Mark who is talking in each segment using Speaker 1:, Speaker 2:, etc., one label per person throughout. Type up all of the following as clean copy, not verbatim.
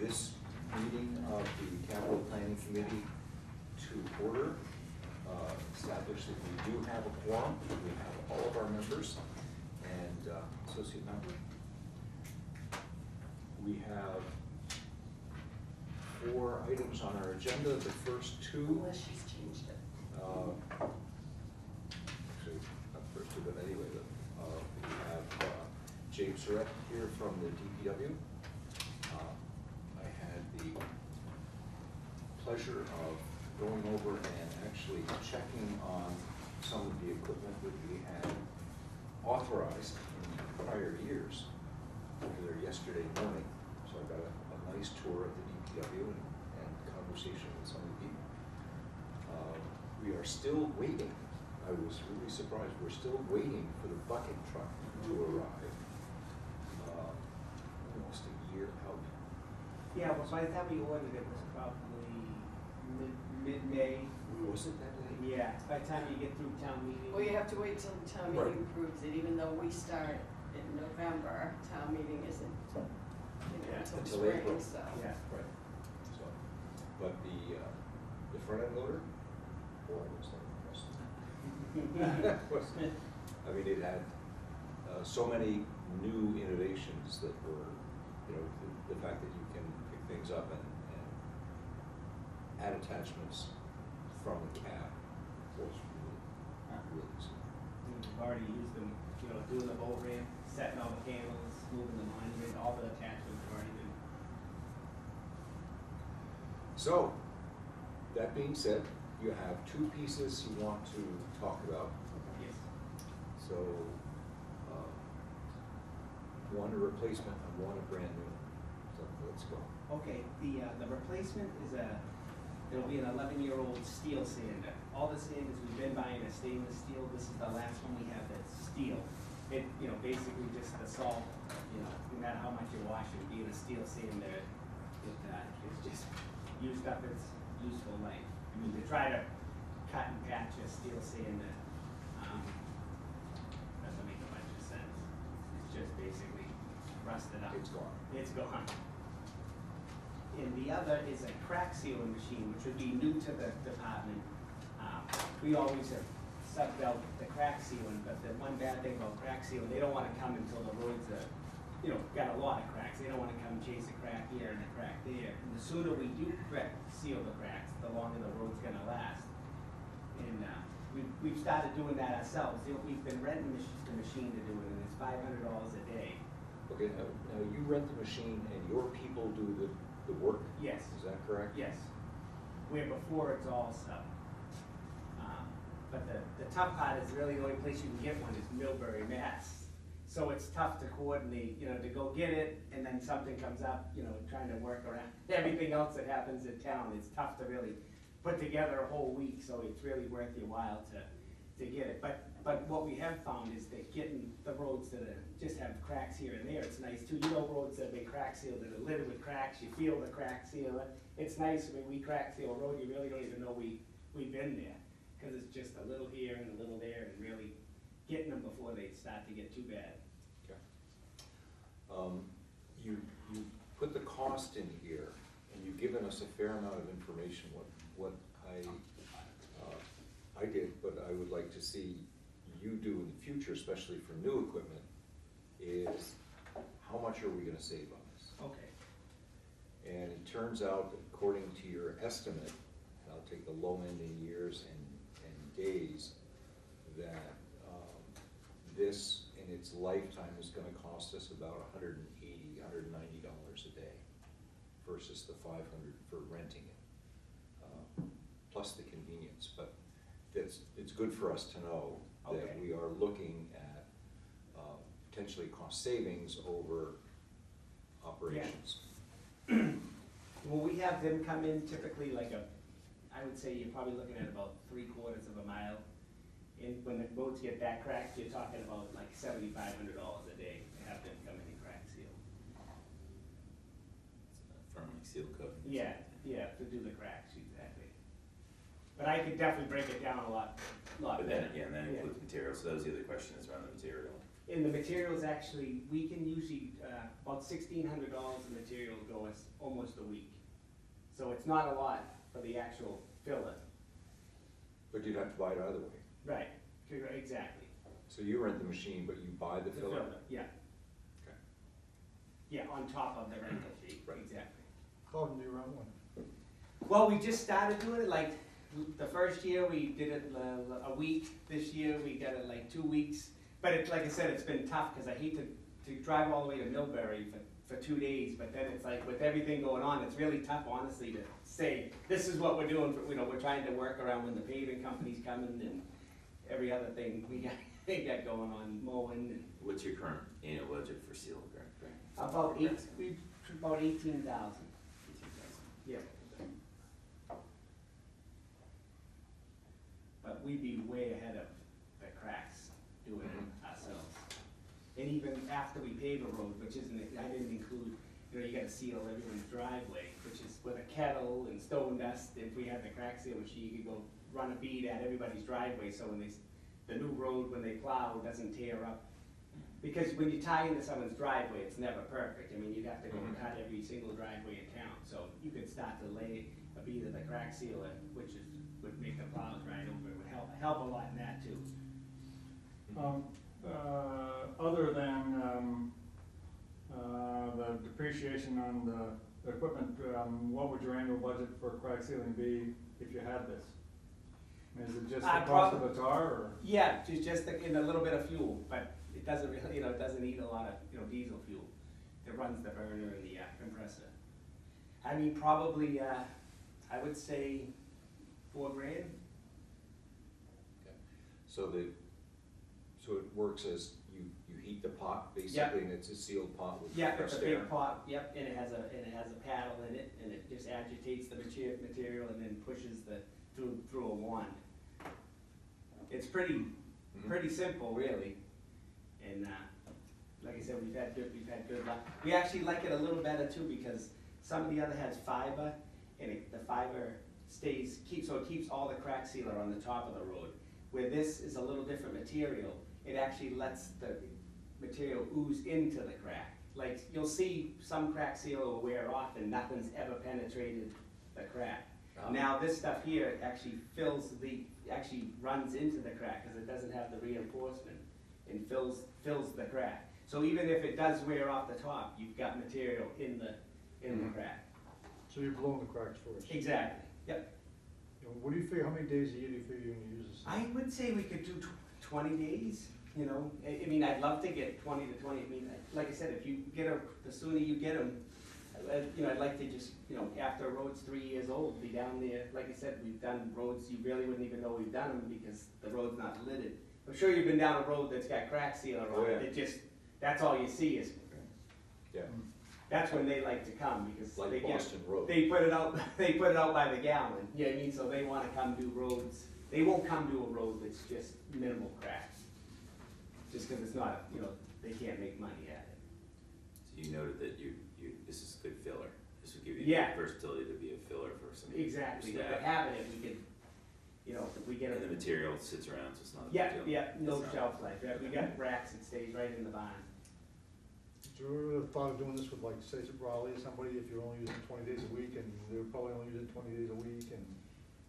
Speaker 1: This meeting of the Capital Planning Committee to order. Establish that we do have a quorum. We have all of our members and associate member. We have 4 items on our agenda. The first 2.
Speaker 2: Unless she's changed it.
Speaker 1: Actually, not the first 2, but anyway, we have James Surratt here from the DPW. I had the pleasure of going over and actually checking on some of the equipment that we had authorized in prior years. I was there yesterday morning, so I got a nice tour of the DPW and conversation with some of the people. We are still waiting. I was really surprised. We're still waiting for the bucket truck to arrive. Almost a year out.
Speaker 3: Yeah, well, by the time we ordered it was probably mid-May.
Speaker 1: Was it that late?
Speaker 3: Yeah, by the time you get through town meeting.
Speaker 2: Well, you have to wait till town
Speaker 1: Right.
Speaker 2: meeting approves it, even though we start in November, town meeting isn't,
Speaker 3: Yeah,
Speaker 2: until
Speaker 1: until
Speaker 2: spring,
Speaker 1: April.
Speaker 2: so.
Speaker 3: Yeah.
Speaker 1: Right. So, but the front end loader, boy, was that impressive. I mean, it had so many new innovations that were, the fact that you can pick things up and add attachments from the cab was really easy.
Speaker 3: We've already used them, doing the bolt ramp, setting all the panels, moving the monument, all the attachments have already been.
Speaker 1: So, that being said, you have 2 pieces you want to talk about.
Speaker 3: Yes.
Speaker 1: So, one a replacement and one a brand new. So let's go.
Speaker 3: Okay, the replacement is it'll be an 11-year-old steel sander. All the sanders we've been buying are stainless steel. This is the last one we have that's steel. It, basically just the salt, no matter how much you wash it, being a steel sander, it's just used up its useful life. I mean, to try to cut and patch a steel sander doesn't make a bunch of sense. It's just basically rusted up.
Speaker 1: It's gone.
Speaker 3: It's gone. And the other is a crack sealing machine, which would be new to the department. We always have subbed out the crack sealing, but the one bad thing about crack sealing, they don't want to come until the roads are, got a lot of cracks. They don't want to come chase a crack here and a crack there. And the sooner we do seal the cracks, the longer the road's gonna last. And we've started doing that ourselves. We've been renting the machine to do it, and it's $500 a day.
Speaker 1: Okay, now you rent the machine and your people do the work?
Speaker 3: Yes.
Speaker 1: Is that correct?
Speaker 3: Yes. Where before it's all sub. But the tough part is really the only place you can get one is Millbury, Mass. So it's tough to coordinate, to go get it, and then something comes up, trying to work around everything else that happens in town. It's tough to really put together a whole week, so it's really worth your while to get it. But what we have found is that getting the roads that just have cracks here and there, it's nice too. Roads that have been crack sealed, that are littered with cracks, you feel the crack seal. It's nice when we crack seal a road, you really don't even know we've been there, because it's just a little here and a little there, and really getting them before they start to get too bad.
Speaker 1: Okay. You put the cost in here, and you've given us a fair amount of information. What I did, but I would like to see you do in the future, especially for new equipment, is how much are we going to save on this?
Speaker 3: Okay.
Speaker 1: And it turns out, according to your estimate, and I'll take the low end in years and days, that this in its lifetime is going to cost us about $180, $190 a day versus the $500 for renting it, plus the convenience. But it's good for us to know that we are looking at potentially cost savings over operations.
Speaker 3: Yeah. Well, we have them come in typically I would say you're probably looking at about 3/4 of a mile. And when the roads get that cracked, you're talking about like $7,500 a day to have them come in and crack seal.
Speaker 4: Firmly seal coat.
Speaker 3: Yeah, to do the cracks, exactly. But I could definitely break it down a lot
Speaker 4: But then
Speaker 3: better.
Speaker 4: again, that includes material, so that was the other question is around the material.
Speaker 3: And the materials actually, we can usually, about $1,600 in material go us almost a week. So it's not a lot for the actual filler.
Speaker 1: But you'd have to buy it either way.
Speaker 3: Right, exactly.
Speaker 1: So you rent the machine, but you buy the
Speaker 3: The
Speaker 1: filler?
Speaker 3: yeah.
Speaker 1: Okay.
Speaker 3: Yeah, on top of the rental fee,
Speaker 1: Right.
Speaker 3: exactly.
Speaker 4: How often do you run one?
Speaker 3: Well, we just started doing it, like, the first year we did it a week, this year we got it like 2 weeks. But it's, like I said, it's been tough, cause I hate to drive all the way to Millbury for 2 days, but then it's like, with everything going on, it's really tough, honestly, to say, this is what we're doing, for, we're trying to work around when the paving company's coming and every other thing we got going on, mowing and.
Speaker 5: What's your current annual budget for seal and ground?
Speaker 3: About 18,000. Yeah. But we'd be way ahead of the cracks doing it ourselves. And even after we pave a road, which isn't, I didn't include, you gotta seal everyone's driveway, which is with a kettle and stone dust. If we had the crack seal machine, you could go run a bead at everybody's driveway, so when the new road, when they plow, doesn't tear up. Because when you tie into someone's driveway, it's never perfect. I mean, you'd have to go cut every single driveway in town. So you could start to lay a bead of the crack sealer, which would make the plows ride over. It would help a lot in that too.
Speaker 4: Other than the depreciation on the equipment, what would your annual budget for crack sealing be if you had this? Is it just the cost of the tar, or?
Speaker 3: Yeah, just in a little bit of fuel, but it doesn't really, it doesn't eat a lot of, diesel fuel. It runs the burner and the compressor. I mean, probably, I would say $4 grand.
Speaker 1: So so it works as you heat the pot
Speaker 3: Yep.
Speaker 1: basically, and it's a sealed pot with
Speaker 3: Yeah, it's
Speaker 1: compressed
Speaker 3: a
Speaker 1: air?
Speaker 3: big pot, yep, and it has a paddle in it, and it just agitates the material and then pushes through a wand. It's pretty simple, really, and, like I said, we've had good luck. We actually like it a little better too, because some of the other has fiber, and the fiber so it keeps all the crack sealer on the top of the road. Where this is a little different material, it actually lets the material ooze into the crack. Like, you'll see some crack sealer will wear off and nothing's ever penetrated the crack.
Speaker 1: Oh.
Speaker 3: Now this stuff here actually actually runs into the crack, because it doesn't have the reinforcement, and fills the crack. So even if it does wear off the top, you've got material in the crack.
Speaker 4: So you're blowing the cracks first?
Speaker 3: Exactly, yep.
Speaker 4: What do you figure, how many days a year do you figure you're gonna use this?
Speaker 3: I would say we could do 20 days, I mean, I'd love to get 20 to 20, I mean, like I said, if you get the sooner you get them, I'd like to just, after a road's 3 years old, be down there. Like I said, we've done roads, you really wouldn't even know we've done them because the road's not lidded. I'm sure you've been down a road that's got crack sealer
Speaker 1: Oh,
Speaker 3: on it,
Speaker 1: yeah.
Speaker 3: That's all you see is,
Speaker 1: Yeah,
Speaker 3: that's when they like to come, because
Speaker 1: like
Speaker 3: they
Speaker 1: Boston Road.
Speaker 3: they put it out by the gallon, you know what I mean? So they wanna come do roads, they won't come do a road that's just minimal cracks. Just cause it's not, they can't make money at it.
Speaker 5: So you noted that this is good filler. This would give you
Speaker 3: Yeah.
Speaker 5: the versatility to be a filler for some
Speaker 3: Exactly, but
Speaker 5: staff.
Speaker 3: having it, we could, if we get
Speaker 5: And the
Speaker 3: it.
Speaker 5: material sits around, so it's not a big
Speaker 3: Yeah,
Speaker 5: deal.
Speaker 3: yeah, no
Speaker 5: It's not-
Speaker 3: shelf life, yeah, we got racks, it stays right in the barn.
Speaker 4: Did you ever thought of doing this with, like, say, Raleigh or somebody, if you're only using 20 days a week, and they're probably only using 20 days a week, and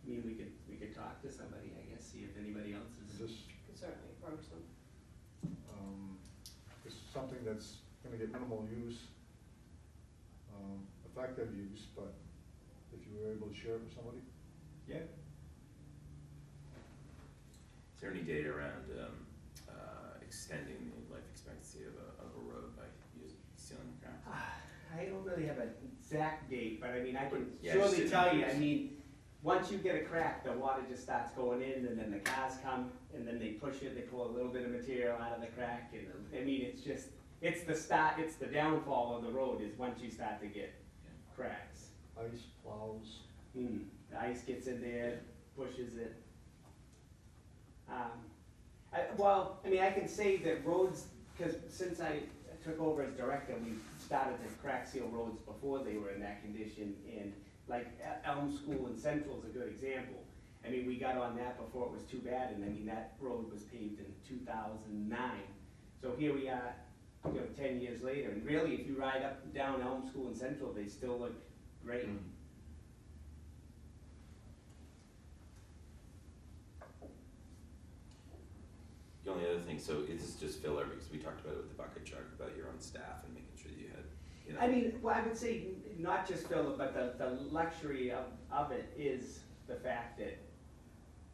Speaker 3: I mean, we could talk to somebody, I guess, see if anybody else is.
Speaker 4: just,
Speaker 2: Could certainly approach them.
Speaker 4: it's something that's gonna get minimal use, effective use, but if you were able to share it with somebody.
Speaker 3: Yeah.
Speaker 5: Is there any data around extending the life expectancy of a road by using sealing the ground?
Speaker 3: I don't really have an exact date, but I mean, I can
Speaker 5: Yeah,
Speaker 3: surely
Speaker 5: just
Speaker 3: tell you,
Speaker 5: curious.
Speaker 3: I mean, once you get a crack, the water just starts going in, and then the cars come, and then they push it, they pull a little bit of material out of the crack, and, I mean, it's the downfall of the road is once you start to get cracks.
Speaker 4: Ice, plows.
Speaker 3: The ice gets in there, pushes it. I can say that roads, because since I took over as director, we started to crack seal roads before they were in that condition, and like Elm School and Central is a good example. I mean, we got on that before it was too bad, and I mean, that road was paved in 2009. So here we are, 10 years later, and really, if you ride up and down Elm School and Central, they still look great.
Speaker 5: The only other thing, so this is just filler, because we talked about it with the bucket truck, about your own staff and making sure that you had, you know.
Speaker 3: I mean, well, I would say not just Philip, but the luxury of it is the fact that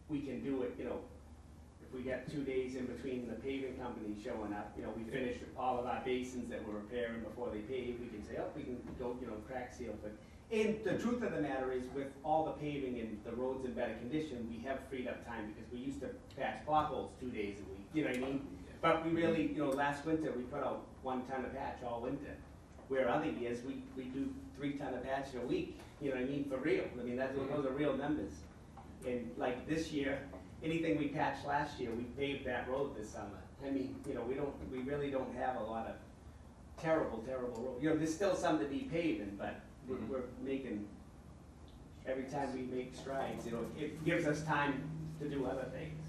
Speaker 3: we can do it, if we got 2 days in between the paving company showing up, we finished all of our basins that we're repairing before they pave, we can say, oh, we can go, crack seal, but, and the truth of the matter is, with all the paving and the roads in better condition, we have freed up time, because we used to patch potholes 2 days a week, you know what I mean? But we really, last winter, we put out 1 ton of patch all winter, where other years, we do 3 ton of patch a week, you know what I mean, for real, I mean, those are real numbers. And like this year, anything we patched last year, we paved that road this summer. I mean, we really don't have a lot of terrible roads. There's still some to be paving, but we're making, every time we make strides, it gives us time to do other things.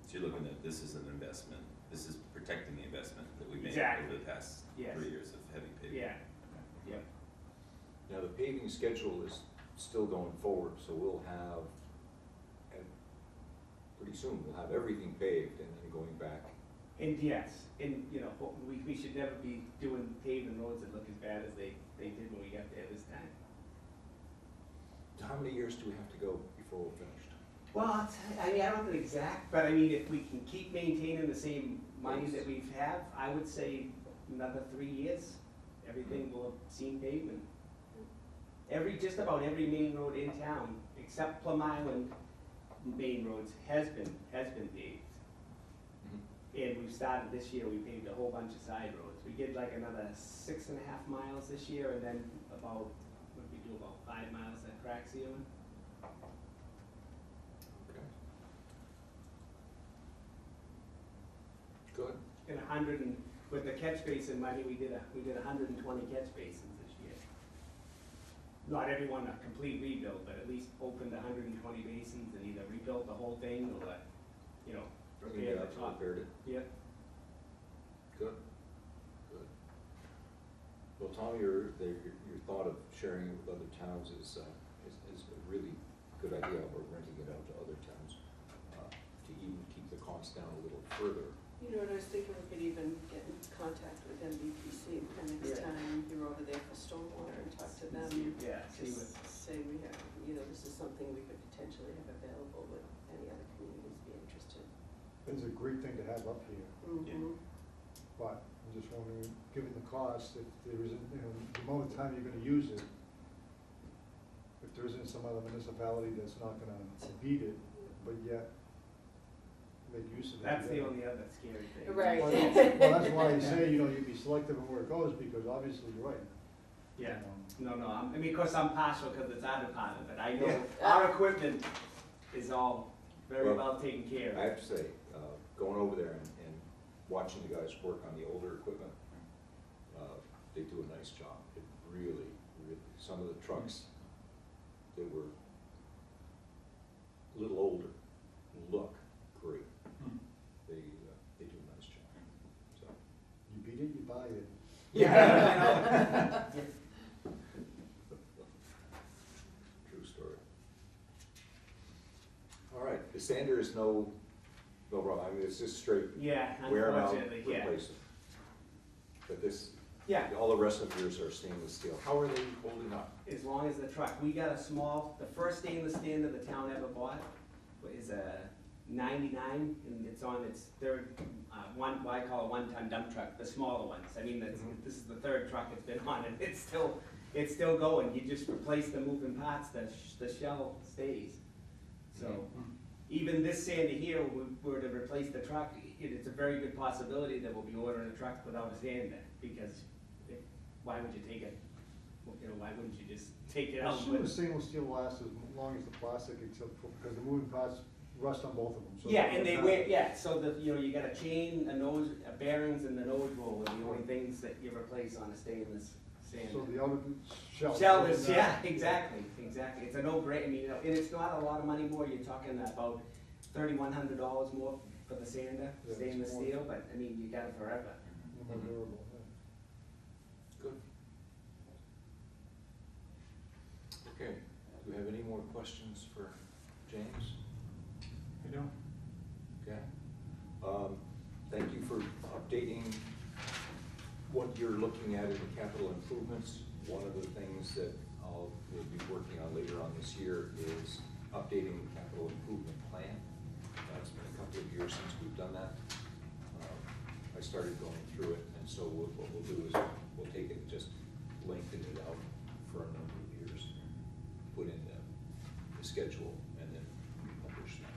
Speaker 5: So you're looking at, this is an investment, this is protecting the investment that we made
Speaker 3: Exactly.
Speaker 5: over the past
Speaker 3: Yes.
Speaker 5: 3 years of heavy paving.
Speaker 3: Yeah, yep.
Speaker 1: Now, the paving schedule is still going forward, so we'll have, pretty soon, we'll have everything paved and then going back.
Speaker 3: And yes, and, we should never be doing paving roads that look as bad as they did when we got there this time.
Speaker 1: How many years do we have to go before we're finished?
Speaker 3: Well, I mean, I don't know the exact, but I mean, if we can keep maintaining the same money that we have, I would say another 3 years, everything will have seen pavement. Just about every main road in town, except Plum Island main roads, has been paved. And we've started this year, we paved a whole bunch of side roads. We did like another 6.5 miles this year, and then about, what did we do, about 5 miles of crack sealing?
Speaker 1: Okay. Good.
Speaker 3: And 100, and with the catch basin money, we did 120 catch basins this year. Not everyone a complete rebuild, but at least opened 120 basins and either rebuilt the whole thing or,
Speaker 1: Cleaned it
Speaker 3: repaired
Speaker 1: up,
Speaker 3: the top.
Speaker 1: repaired it.
Speaker 3: Yep.
Speaker 1: Good. Good. Well, Tom, your thought of sharing it with other towns is a really good idea, or renting it out to other towns, to even keep the cost down a little further.
Speaker 2: And I was thinking we could even get in contact with MVPC the next
Speaker 3: Yeah.
Speaker 2: time you're over there for stormwater and talk to them.
Speaker 3: Yeah, see what,
Speaker 2: Just say we have, this is something we could potentially have available, would any other communities be interested?
Speaker 6: It's a great thing to have up here,
Speaker 2: Mhm.
Speaker 6: but I'm just wondering, given the cost, if there isn't, the amount of time you're gonna use it, if there isn't some other municipality that's not gonna beat it, but yet make use of it.
Speaker 3: that's the
Speaker 6: together.
Speaker 3: only other scary thing.
Speaker 2: Right.
Speaker 6: Well, that's why I say, you'd be selective in where it goes, because obviously you're right.
Speaker 3: Yeah,
Speaker 6: Um,
Speaker 3: no, I mean, of course, I'm partial because it's our department, but I know
Speaker 1: Yeah.
Speaker 3: our equipment is all very
Speaker 1: Well,
Speaker 3: well taken care
Speaker 1: I
Speaker 3: of.
Speaker 1: have to say, going over there and watching the guys work on the older equipment, they do a nice job. It really, some of the trucks that were a little older look great. They do a nice job, so.
Speaker 6: You beat it, you buy it.
Speaker 3: Yeah.
Speaker 1: True story. All right, the sander is no problem. I mean, it's just straight
Speaker 3: Yeah,
Speaker 1: wear them out,
Speaker 3: unfortunately, yeah.
Speaker 1: replace them. But this,
Speaker 3: Yeah,
Speaker 1: all the rest of yours are stainless steel. How are they holding up?
Speaker 3: as long as the truck, we got a small, the first stainless sander the town ever bought is a 99, and it's on its third, what I call a 1-ton dump truck, the smaller ones. I mean, this is the third truck it's been on, and it's still going. You just replace the moving parts, the shell stays. So, even this sander here, we were to replace the truck, it's a very good possibility that we'll be ordering a truck without a sander, because why would you take it, why wouldn't you just take it
Speaker 6: I
Speaker 3: out?
Speaker 6: assume the stainless steel lasts as long as the plastic, except for, because the moving parts rust on both of them. So
Speaker 3: Yeah, and they wear, yeah, so you got a chain, a nose, a bearings, and the nose roll are the only things that you replace on a stainless sander.
Speaker 6: So the outer shell.
Speaker 3: Shell is, yeah, exactly, it's a no-brainer, and it's not a lot of money more, you're talking about $3,100 more for the sander,
Speaker 6: Yeah,
Speaker 3: stainless
Speaker 6: it's more-
Speaker 3: steel, but I mean, you got it forever.
Speaker 6: No more durable, yeah.
Speaker 1: Good. Okay, do we have any more questions for James?
Speaker 4: You know?
Speaker 1: Okay. Thank you for updating what you're looking at in the capital improvements. One of the things that we'll be working on later on this year is updating the capital improvement plan. It's been a couple of years since we've done that. I started going through it, and so what we'll do is we'll take it and just lengthen it out for a number of years, put in the schedule, and then publish that.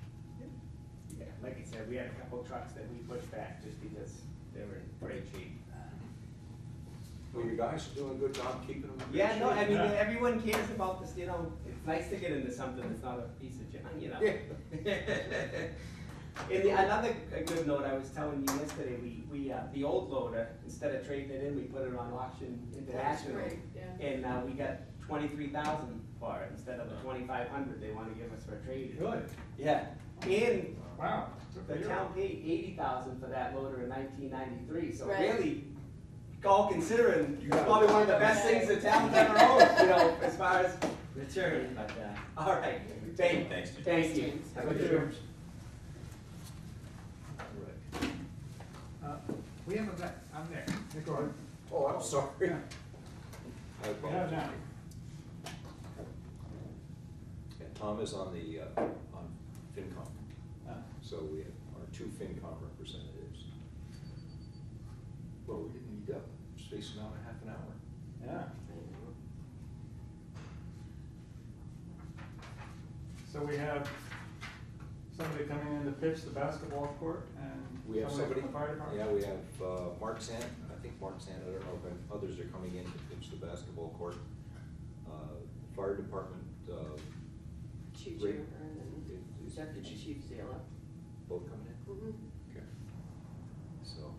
Speaker 3: Yeah, like I said, we had a couple trucks that we pushed back just because they were in great shape.
Speaker 1: Well, you guys are doing a good job keeping them in good
Speaker 3: Yeah, no, I
Speaker 1: shape.
Speaker 3: mean,
Speaker 4: Yeah.
Speaker 3: everyone cares about this, you know, it's nice to get into something that's not a piece of junk, you know? And another good note, I was telling you yesterday, we, the old loader, instead of trading it in, we put it on auction
Speaker 2: That's
Speaker 3: international.
Speaker 2: great, yeah.
Speaker 3: And, we got 23,000 for it instead of the 2,500 they wanna give us for trade.
Speaker 4: Really?
Speaker 3: Yeah, and
Speaker 4: Wow.
Speaker 3: the town paid 80,000 for that loader in 1993, so
Speaker 2: Right.
Speaker 3: really, all considering,
Speaker 1: You
Speaker 3: it's
Speaker 1: got
Speaker 3: probably
Speaker 1: it.
Speaker 3: one of the best things the town's ever owned, you know, as far as return, but, all right, thank
Speaker 5: Thanks, Jim.
Speaker 3: thank you. Have a
Speaker 4: Thank
Speaker 3: good
Speaker 4: you.
Speaker 3: one.
Speaker 7: We have a vet, I'm there.
Speaker 6: Nick, go ahead.
Speaker 1: Oh, I'm sorry.
Speaker 4: Yeah.
Speaker 1: I
Speaker 4: We have
Speaker 1: apologize.
Speaker 4: now.
Speaker 1: And Tom is on the, on FinCom, so we have our two FinCom representatives. Well, we didn't need up, spacing out a half an hour.
Speaker 4: Yeah.
Speaker 2: I know.
Speaker 4: So we have somebody coming in to pitch the basketball court and
Speaker 1: We have
Speaker 4: somebody
Speaker 1: somebody,
Speaker 4: from the fire department?
Speaker 1: yeah, we have Mark Sand, I think Mark Sand, I don't know if others are coming in to pitch the basketball court. Fire department,
Speaker 2: Chief
Speaker 1: Great.
Speaker 2: Juniper and
Speaker 1: Is-
Speaker 2: then Deputy Chief Zala.
Speaker 1: both coming in?
Speaker 2: Mm-hmm.
Speaker 1: Okay. So,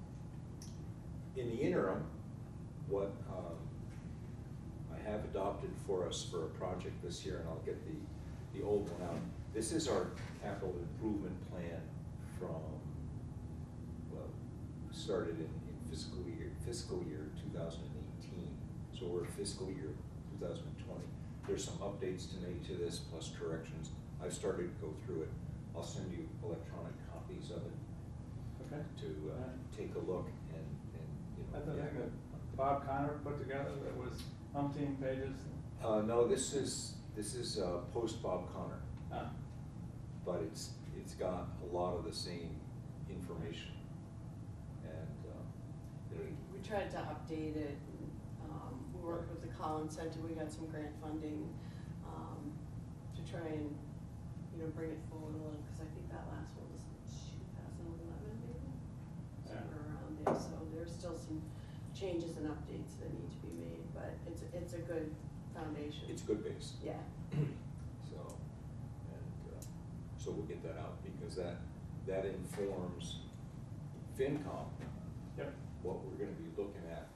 Speaker 1: in the interim, what I have adopted for us for a project this year, and I'll get the old one out. This is our capital improvement plan from, well, started in fiscal year 2018. So we're fiscal year 2020. There's some updates to make to this, plus corrections. I've started to go through it. I'll send you electronic copies of it
Speaker 4: Okay.
Speaker 1: to take a look and, you know.
Speaker 4: That's the
Speaker 1: yeah.
Speaker 4: thing that Bob Connor put together that was umpteen pages.
Speaker 1: No, this is post Bob Connor, but it's got a lot of the same information. And, you know,
Speaker 2: We tried to update it, we worked with the Collins Center, we got some grant funding, to try and, you know, bring it forward a little, cause I think that last one was 2011 maybe?
Speaker 4: Yeah.
Speaker 2: Somewhere around there, so there's still some changes and updates that need to be made, but it's a good foundation.
Speaker 1: it's good base.
Speaker 2: Yeah,
Speaker 1: So, and, so we'll get that out, because that informs FinCom.
Speaker 4: Yep.
Speaker 1: What we're gonna be looking at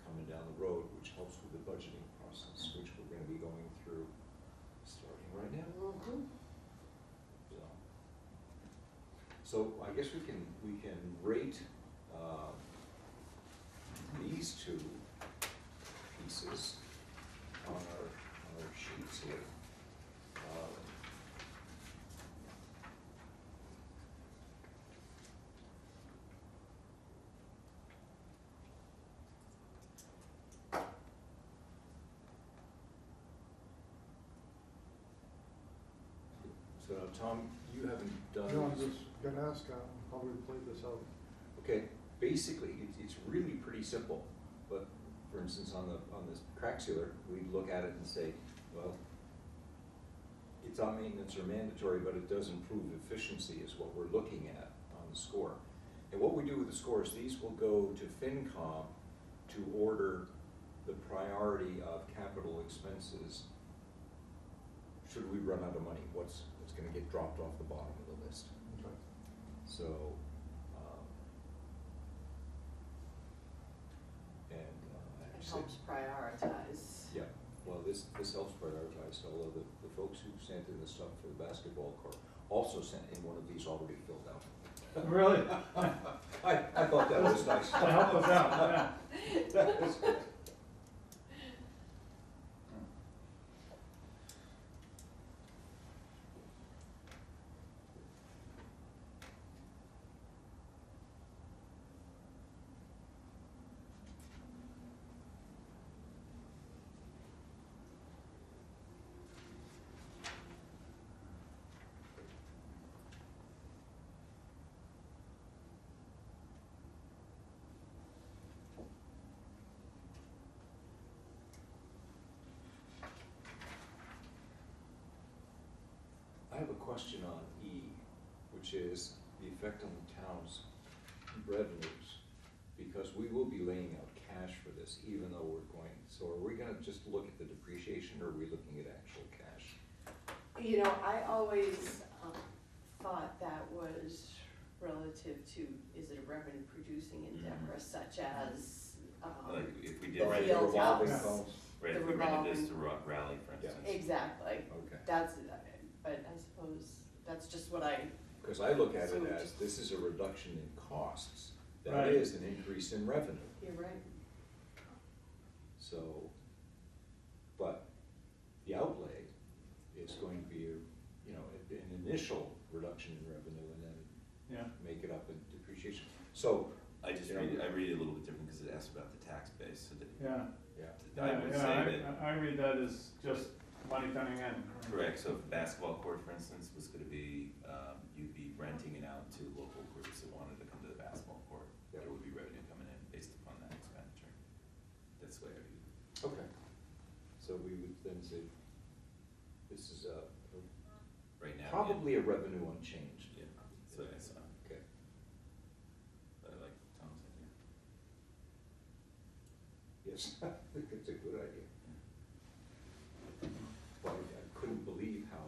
Speaker 1: coming down the road, which helps with the budgeting process, which we're gonna be going through starting right now.
Speaker 2: mm-hmm.
Speaker 1: So I guess we can rate, these two pieces on our sheets here. So now, Tom, you haven't done.
Speaker 6: No, I'm
Speaker 1: these.
Speaker 6: just gonna ask, how we played this out.
Speaker 1: Okay, basically, it's really pretty simple, but for instance, on this crack sealer, we look at it and say, well, it's on maintenance or mandatory, but it does improve efficiency is what we're looking at on the score. And what we do with the scores, these will go to FinCom to order the priority of capital expenses. Should we run out of money, what's gonna get dropped off the bottom of the list?
Speaker 6: Okay.
Speaker 1: So, and I
Speaker 2: It
Speaker 1: said,
Speaker 2: helps prioritize.
Speaker 1: yeah, well, this helps prioritize, although the folks who sent in the stuff for the basketball court also sent in one of these already filled out.
Speaker 4: Really?
Speaker 1: I thought that was nice.
Speaker 4: To help us out, yeah.
Speaker 1: That was good. I have a question on E, which is the effect on the town's revenues, because we will be laying out cash for this, even though we're going, so are we gonna just look at the depreciation, or are we looking at actual cash?
Speaker 2: You know, I always thought that was relative to, is it a revenue producing endeavor such as,
Speaker 5: Like if we did,
Speaker 2: The
Speaker 1: Right,
Speaker 2: field
Speaker 1: revolving
Speaker 2: house.
Speaker 1: funds?
Speaker 5: right,
Speaker 2: the
Speaker 5: if we rented this to
Speaker 2: revolving-
Speaker 5: Raleigh, for
Speaker 1: Yeah.
Speaker 5: instance.
Speaker 2: exactly,
Speaker 1: Okay,
Speaker 2: that's, but I suppose that's just what I,
Speaker 1: because I look at
Speaker 2: So
Speaker 1: it as,
Speaker 2: just-
Speaker 1: this is a reduction in costs, that
Speaker 4: Right.
Speaker 1: is an increase in revenue,
Speaker 2: you're right.
Speaker 1: so, but the outlay is going to be, you know, an initial reduction in revenue and then
Speaker 4: Yeah,
Speaker 1: make it up in depreciation. So,
Speaker 5: I just
Speaker 1: Yeah.
Speaker 5: read it, I read it a little bit different because it asks about the tax base, so that,
Speaker 4: yeah.
Speaker 1: yeah,
Speaker 5: I would say that,
Speaker 4: I read that as just money coming in.
Speaker 5: correct, so if a basketball court, for instance, was gonna be, you'd be renting it out to local groups that wanted to come to the basketball court.
Speaker 1: Yeah.
Speaker 5: There would be revenue coming in based upon that expenditure. That's the way I view it.
Speaker 1: okay. So we would then say, this is
Speaker 5: Right now.
Speaker 1: probably a revenue unchanged.
Speaker 5: Yeah, that's what I saw,
Speaker 1: Okay.
Speaker 5: but I like Tom's idea.
Speaker 1: Yes, I think it's a good idea. But I couldn't believe how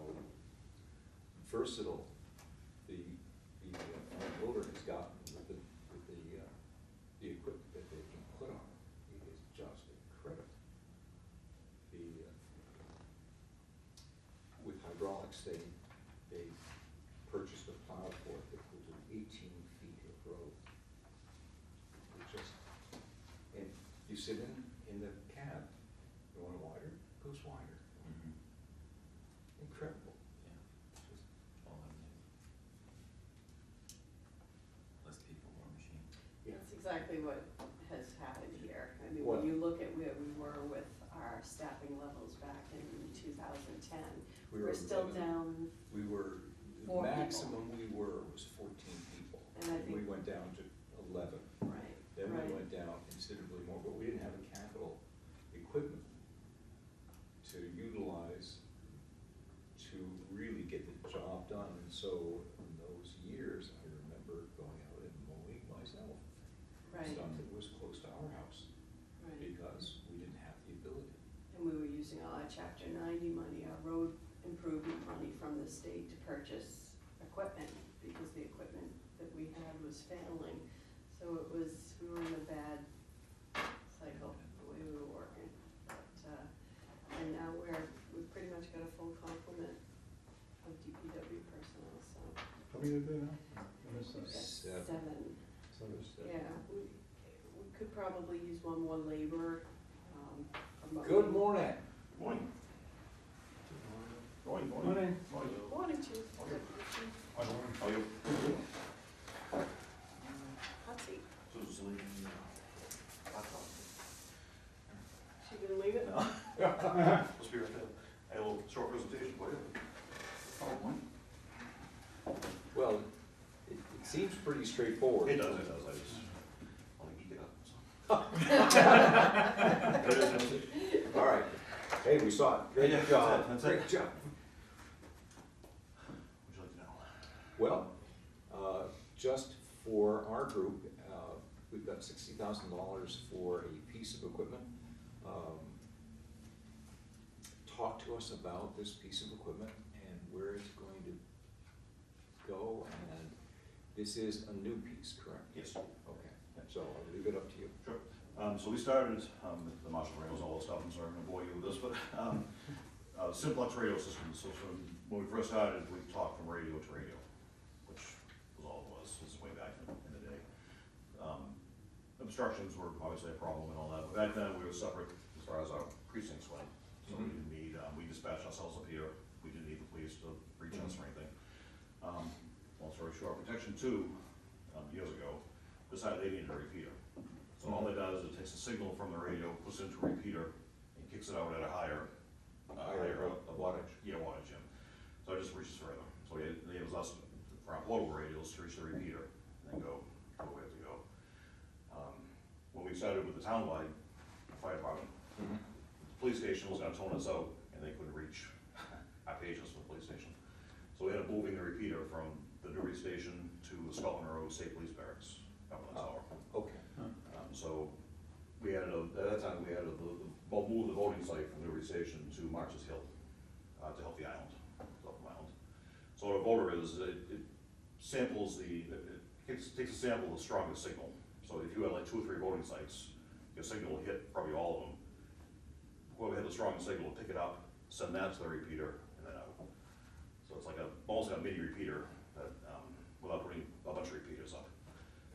Speaker 1: versatile the loader has gotten with the equipment that they can put on it. It is just incredible. With hydraulics, they purchased a plow for it that will do 18 feet of road. It just, and you sit in the cab, you want it wider, it goes wider.
Speaker 5: Mm-hmm.
Speaker 1: Incredible.
Speaker 5: Yeah, just all amazing. Less people, more machines.
Speaker 1: Yeah.
Speaker 2: That's exactly what has happened here. I mean,
Speaker 1: What?
Speaker 2: when you look at where we were with our staffing levels back in 2010,
Speaker 1: We
Speaker 2: we're
Speaker 1: were
Speaker 2: still
Speaker 1: 11.
Speaker 2: down,
Speaker 1: We were, the
Speaker 2: 4 people.
Speaker 1: maximum we were was 14 people.
Speaker 2: And I
Speaker 1: We
Speaker 2: think-
Speaker 1: went down to 11.
Speaker 2: right,
Speaker 1: Then we
Speaker 2: right.
Speaker 1: went down considerably more, but we didn't have a capital equipment to utilize to really get the job done. And so in those years, I remember going out and mowing myself.
Speaker 2: Right.
Speaker 1: Stuff that was close to our house
Speaker 2: Right.
Speaker 1: because we didn't have the ability.
Speaker 2: And we were using all our chapter 90 money, our road improvement money from the state to purchase equipment because the equipment that we had was failing. So it was, we were in a bad cycle, the way we were working. But, and now we've pretty much got a full complement of DPW personnel, so.
Speaker 6: How many did they now? I missed
Speaker 2: we've
Speaker 6: that.
Speaker 2: got 7.
Speaker 6: Seven.
Speaker 2: Yeah, we could probably use one more laborer.
Speaker 1: Good morning.
Speaker 8: Morning. Morning,
Speaker 4: Morning.
Speaker 2: Morning, Chief.
Speaker 8: How are you?
Speaker 2: Hot seat.
Speaker 8: Susan.
Speaker 2: She gonna leave it?
Speaker 8: No. Must be right there. I had a little short presentation for you. PowerPoint.
Speaker 1: Well, it seems pretty straightforward.
Speaker 8: It does. I just want to geek it up, so. It is.
Speaker 1: All right. Hey, we saw it. Great
Speaker 8: Yeah,
Speaker 1: job.
Speaker 8: that's it.
Speaker 1: Great job.
Speaker 8: Would you like to know?
Speaker 1: Well, just for our group, we've got $60,000 for a piece of equipment. Talk to us about this piece of equipment and where it's going to go. And this is a new piece, correct?
Speaker 8: Yes.
Speaker 1: Okay, so I'll leave it up to you.
Speaker 8: Sure. So we started with the Marshall Rails, all that stuff. I'm sorry, I'm gonna bore you with this, but simplex radio systems. So when we first started, we talked from radio to radio, which was all it was, this is way back in the day. Obstructions were obviously a problem and all that, but back then we were separate as far as our precincts went. So we didn't need, we dispatched ourselves up here, we didn't need the police to reach us or anything. Long story short, Protection 2, years ago, decided they needed a repeater. So all it does is it takes a signal from the radio, puts it into a repeater, and kicks it out at a higher
Speaker 1: wattage.
Speaker 8: Yeah, wattage, yeah. So it just reaches further. So it enables us, for our portable radios, to reach the repeater, and then go where we have to go. When we started with the townwide fire department, the police station was gonna tone us out, and they couldn't reach our pages from the police station. So we ended up moving the repeater from the Newry station to the Scotland Road State Police Barracks up on the tower.
Speaker 1: Okay.
Speaker 8: So we added, at that time, we added move the voting site from Newry station to Marches Hill, to help the island, So what a voter is, it samples it takes a sample of the strongest signal. So if you had like 2 or 3 voting sites, your signal will hit probably all of them. Whoever had the strongest signal will pick it up, send that to the repeater, and then out. So it's like almost like a mini repeater that, without putting a bunch of repeaters up.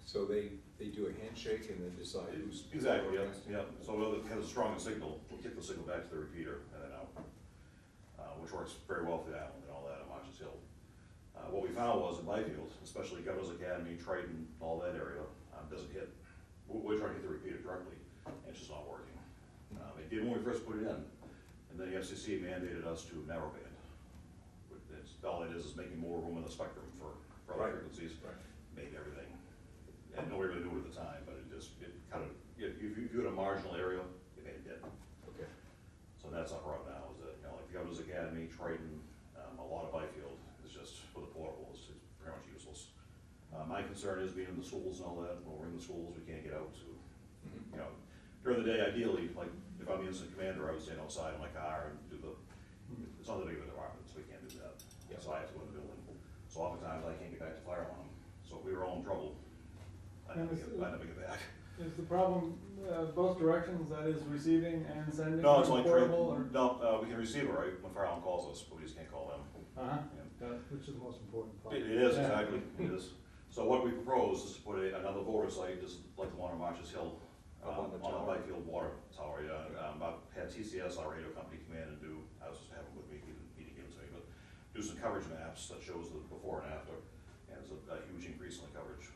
Speaker 1: So they do a handshake and then decide who's.
Speaker 8: Exactly, yeah. So whoever has the strongest signal will kick the signal back to the repeater and then out, which works very well for the island and all that at Marches Hill. What we found was in Byfield, especially Governor's Academy, Triton, all that area, doesn't hit. We're trying to hit the repeater directly, and it's just not working. It did when we first put it in, and then the FCC mandated us to narrowband. All it is making more room in the spectrum for other frequencies, made everything. And nobody really knew it at the time, but it kind of, if you had a marginal area, it made it dead.
Speaker 1: Okay.
Speaker 8: So that's our problem now, is that, like the Governor's Academy, Triton, a lot of Byfield is just, for the portable, it's pretty much useless. My concern is being in the schools and all that. When we're in the schools, we can't get out to, during the day, ideally, like if I'm the incident commander, I would stand outside in my car and do it's not that big of a department, so we can't do that.
Speaker 1: Yeah.
Speaker 8: So I have to go in the building. So oftentimes I can't get back to fire alarm. So if we were all in trouble, I'd never get back.
Speaker 4: Is the problem both directions, that is receiving and sending?
Speaker 8: No, it's only
Speaker 4: portable, or?
Speaker 8: No, we can receive it, right, when fire alarm calls us, but we just can't call them.
Speaker 4: Yeah.
Speaker 6: Which is the most important part.
Speaker 8: It is,
Speaker 4: Yeah.
Speaker 8: exactly, it is. So what we propose is to put another voter site, just like the one on Marches Hill,
Speaker 1: Up on the
Speaker 8: on the
Speaker 1: tower.
Speaker 8: Byfield water tower, yeah. I've had TCS, our radio company, come in and do, I was just having with me, he didn't give it to me, but do some coverage maps that shows the before and after, and it's a huge increase in the coverage.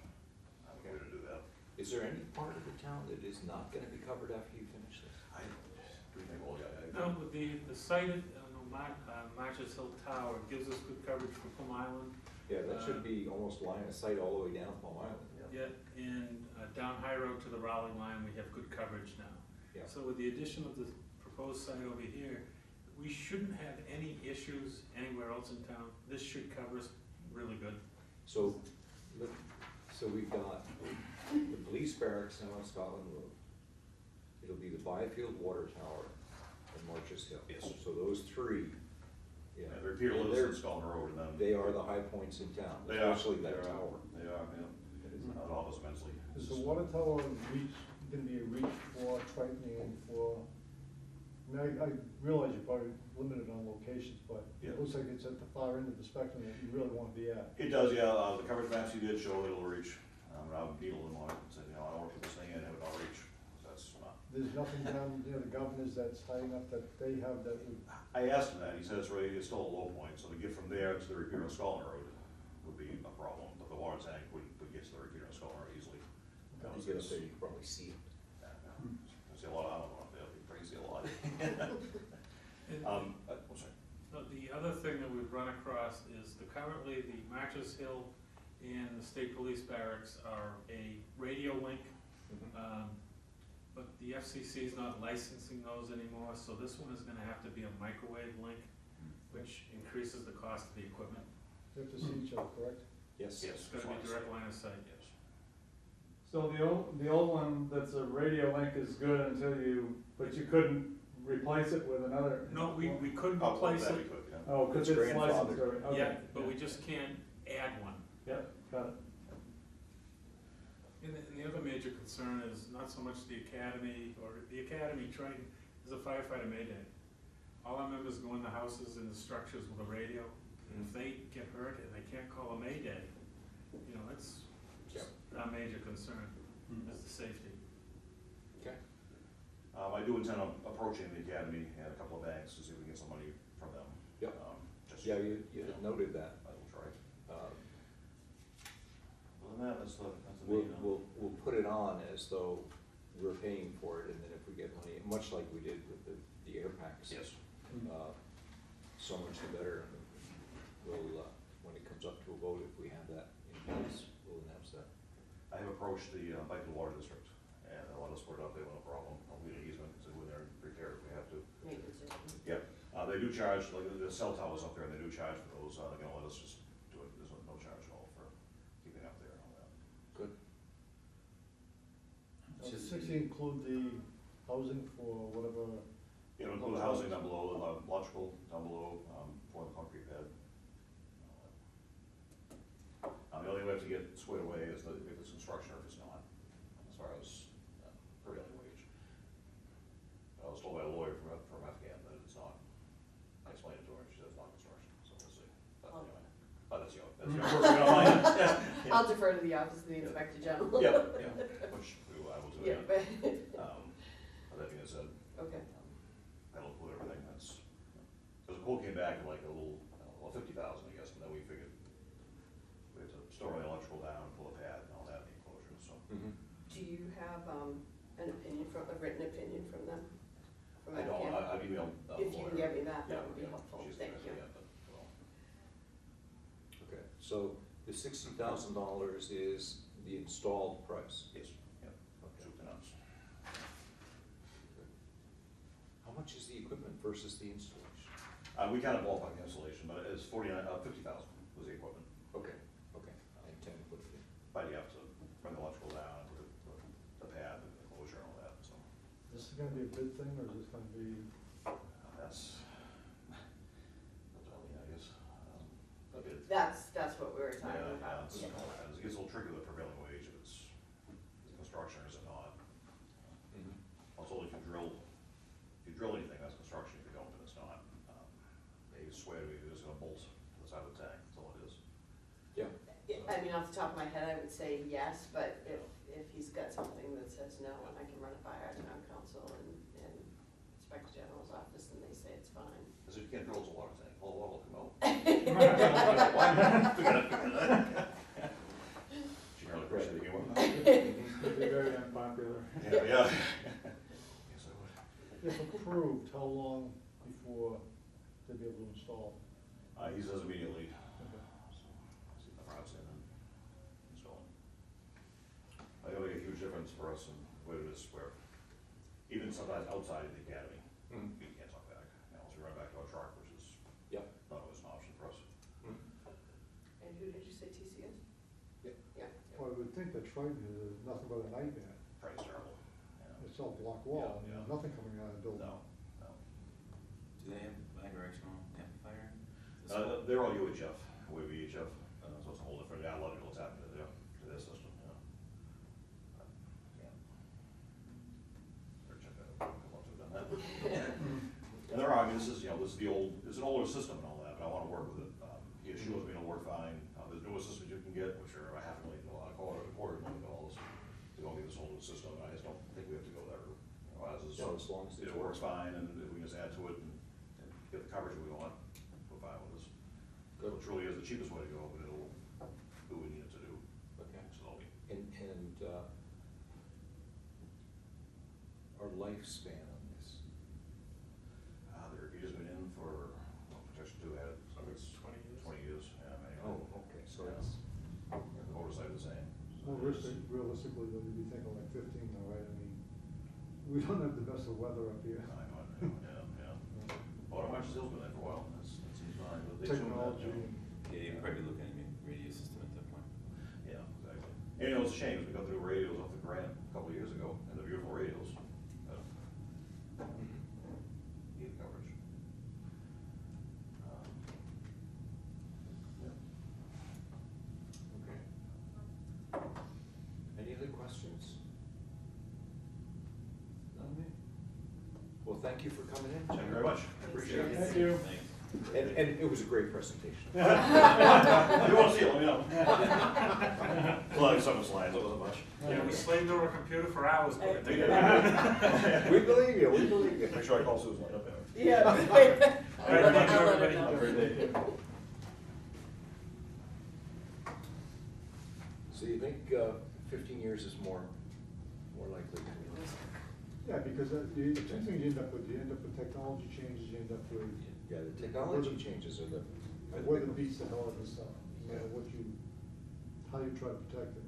Speaker 8: We're going to do that.
Speaker 1: Is there any part of the town that is not gonna be covered after you finish this?
Speaker 8: Do we think, well, yeah,
Speaker 7: No, with the site at, Marches Hill Tower gives us good coverage for Plum Island.
Speaker 1: Yeah, that should be almost line of sight all the way down Plum Island.
Speaker 7: Yeah, and down High Road to the Raleigh line, we have good coverage now.
Speaker 1: Yeah.
Speaker 7: So with the addition of the proposed site over here, we shouldn't have any issues anywhere else in town. This should cover us really good.
Speaker 1: So, we've got the police barracks now on Scotland Road. It'll be the Byfield Water Tower and Marches Hill.
Speaker 8: Yes.
Speaker 1: So those 3,
Speaker 8: yeah, the repeater lives in Scotland Road, and then.
Speaker 1: they are the high points in town,
Speaker 8: They are.
Speaker 1: especially that
Speaker 8: They are.
Speaker 1: tower.
Speaker 8: They are, yeah. It helps us immensely.
Speaker 6: Is the water tower gonna be a reach for Triton and for, I realize you're probably limited on locations, but
Speaker 8: Yeah.
Speaker 6: it looks like it's at the far end of the spectrum that you really wanna be at.
Speaker 8: It does, yeah, the coverage maps you did show it'll reach, I've needled them on it, and said, I don't want people staying in and have it not reach, that's not.
Speaker 6: There's nothing down near the governors that's high enough that they have that would,
Speaker 8: I asked him that, he said it's still a low point, so to get from there to the repeater on Scotland Road would be a problem, but the water tank would get to the repeater on Scotland Road easily.
Speaker 1: You get up there, you can probably see it.
Speaker 8: I see a lot, I don't know, I can see a lot.
Speaker 7: And
Speaker 8: I'm sorry.
Speaker 7: the other thing that we've run across is currently the Marches Hill and the State Police Barracks are a radio link. But the FCC is not licensing those anymore, so this one is gonna have to be a microwave link, which increases the cost of the equipment.
Speaker 6: they have to see each other, correct?
Speaker 1: Yes.
Speaker 7: It's gonna be direct line of sight.
Speaker 8: Yes.
Speaker 4: So the old one that's a radio link is good until but you couldn't replace it with another?
Speaker 7: No, we couldn't
Speaker 8: Oh,
Speaker 7: replace
Speaker 8: that we
Speaker 7: it,
Speaker 8: could, yeah.
Speaker 4: Oh, cause
Speaker 1: It's
Speaker 4: it's licensed,
Speaker 1: grandfathered.
Speaker 4: already. Okay.
Speaker 7: yeah, but we just can't add one.
Speaker 4: Yep, got it.
Speaker 7: And the other major concern is not so much the academy, or the academy training, is a firefighter mayday. All our members go in the houses and the structures with a radio, and if they get hurt and they can't call a mayday, you know, it's just our major concern, is the safety.
Speaker 1: Okay.
Speaker 8: I do intend on approaching the academy and a couple of banks to see if we can get some money from them.
Speaker 1: Yep.
Speaker 8: Just,
Speaker 1: Yeah, you had noted that.
Speaker 8: I will try.
Speaker 1: Uh,
Speaker 8: Other than that, that's the main.
Speaker 1: We'll put it on as though we're paying for it, and then if we get money, much like we did with the air packs.
Speaker 8: Yes.
Speaker 1: So much the better. We'll, when it comes up to a vote, if we have that in place, we'll announce that.
Speaker 8: I have approached the Byfield Water District, and they let us put it up, they want no problem. I'll leave an easement to go in there and repair it if we have to.
Speaker 2: Maintenance.
Speaker 8: Yep, they do charge, like, the cell towers up there, and they do charge for those, they're gonna let us just do it, there's no charge at all for keeping up there and all that.
Speaker 1: Good.
Speaker 6: Does
Speaker 5: Just-
Speaker 6: 60 include the housing for whatever?
Speaker 8: You know, include the housing down below, electrical down below, for the concrete pad. The only way we have to get squared away is if it's construction or if it's not, as far as prevailing wage. I was told by a lawyer from Afghan that it's not. I explained it to her, and she said it's not construction, so we'll see. But anyway, that's, that's, working on mine. Yeah.
Speaker 2: I'll defer to the office of the Inspector General.
Speaker 8: Yeah, which I will do,
Speaker 2: Yeah.
Speaker 8: But that being said,
Speaker 2: Okay.
Speaker 8: that'll include everything, that's, because the quote came back at like a little, well, 50,000, I guess, and then we figured we had to store the electrical down, pull a pad and all that in the enclosure, so.
Speaker 2: Do you have, an opinion a written opinion from them? From
Speaker 8: I don't,
Speaker 2: Afghan?
Speaker 8: I've emailed.
Speaker 2: If you can get me that,
Speaker 8: Yeah,
Speaker 2: that would be
Speaker 8: yeah,
Speaker 2: helpful,
Speaker 8: she's
Speaker 2: thank
Speaker 8: busy,
Speaker 2: you.
Speaker 8: yeah, but, well,
Speaker 1: Okay, so the $60,000 is the installed price?
Speaker 8: yes, yeah,
Speaker 1: Okay.
Speaker 8: soup to nuts.
Speaker 1: How much is the equipment versus the installation?
Speaker 8: We kind of ballpark the installation, but it's 50,000 was the equipment,
Speaker 1: Okay, okay, I intend to put it in.
Speaker 8: but you have to bring the electrical down, put the pad, the enclosure and all that, so.
Speaker 6: Is this gonna be a bid thing, or is this gonna be?
Speaker 8: That's all, I guess. A bit.
Speaker 2: That's what we were talking
Speaker 8: Yeah,
Speaker 2: about.
Speaker 8: it's,
Speaker 2: Yeah.
Speaker 8: it gets a little tricky with prevailing wage, if it's construction or is it not. Also, if you drill anything, that's construction, if you don't, then it's not. They swear to me, they're just gonna bolt to the side of the tank, that's all it is.
Speaker 1: Yeah.
Speaker 2: I mean, off the top of my head, I would say yes, but if he's got something that says no, and I can run it by our town council and Inspector General's office, and they say it's fine.
Speaker 8: Because if you can't drill, it's a water tank, all the water will come out. She really appreciated the humor.
Speaker 4: It'd be very unpopular.
Speaker 8: Yeah. Yes, I would.
Speaker 6: If approved, how long before they'll be able to install?
Speaker 8: He says immediately.
Speaker 6: Okay.
Speaker 8: See the front's in and install it. I think it'll make a huge difference for us in what it is where, even sometimes outside of the academy, you can't talk back. You know, so we run back to our truck, which is
Speaker 1: Yeah.
Speaker 8: not always an option for us.
Speaker 2: And who did you say, TCS?
Speaker 1: Yeah.
Speaker 2: Yeah.
Speaker 6: Well, I would think that Triton is nothing but a nightmare.
Speaker 8: Price terrible.
Speaker 6: It's all block wall,
Speaker 8: Yeah, yeah.
Speaker 6: nothing coming out of the building.
Speaker 8: No.
Speaker 5: Do they have bidirectional amplifier?
Speaker 8: They're all UHF, way VHF, so it's a whole different, yeah, a lot of what's happening to their system, yeah. Yeah. Better check that out, I'd love to have done that. And there are, I mean, this is an older system and all that, but I wanna work with it. He assures me it'll work fine. There's newer systems you can get, which are $500,000, $250,000 to go get this whole new system, and I just don't think we have to go that route. You know, ours is-
Speaker 1: No, as long as it's
Speaker 8: it works fine, and if we can just add to it and get the coverage we want, we're fine with this.
Speaker 1: Good.
Speaker 8: It truly is the cheapest way to go, but it'll do what we need it to do
Speaker 1: Okay.
Speaker 8: slowly.
Speaker 1: And our lifespan on this?
Speaker 8: The repeater's been in for, protection two had, so it's
Speaker 7: 20 years.
Speaker 8: 20 years, yeah, anyway.
Speaker 1: Oh, okay, so
Speaker 8: Yeah.
Speaker 1: it's,
Speaker 8: The motorcycle the same.
Speaker 6: Well, realistically, though, you'd be thinking like 15 though, right? I mean, we don't have the best of weather up here.
Speaker 8: I know, yeah. Well, our Hill's been there for a while, that seems fine, but they soon have,
Speaker 6: Technology.
Speaker 5: Yeah, you're probably looking at a radio system at that point.
Speaker 8: Yeah, exactly. And you know, it's a shame, 'cause we got the new radios off the grant a couple of years ago, and they're beautiful radios. Need coverage. Yeah.
Speaker 1: okay. Any other questions? None? Well, thank you for coming in.
Speaker 8: Thank you very much, appreciate it.
Speaker 4: Thank you.
Speaker 5: Thanks.
Speaker 1: And it was a great presentation.
Speaker 8: If you wanna see it, let me know. Well, some of the slides, it wasn't much.
Speaker 7: Yeah, we slaved over a computer for hours putting it
Speaker 8: We
Speaker 7: together.
Speaker 1: We believe you, we believe you.
Speaker 8: Make sure I call Susan right up there.
Speaker 2: Yeah.
Speaker 7: All right, thank you,
Speaker 2: I'll let her
Speaker 7: everybody.
Speaker 2: know.
Speaker 8: Have a great day.
Speaker 1: So you think 15 years is more likely to be?
Speaker 6: Yeah, because the two things you end up with technology changes, you end up with.
Speaker 1: Yeah, the technology changes are the.
Speaker 6: Weather beats the hell out of the stuff, no matter what how you try to protect it.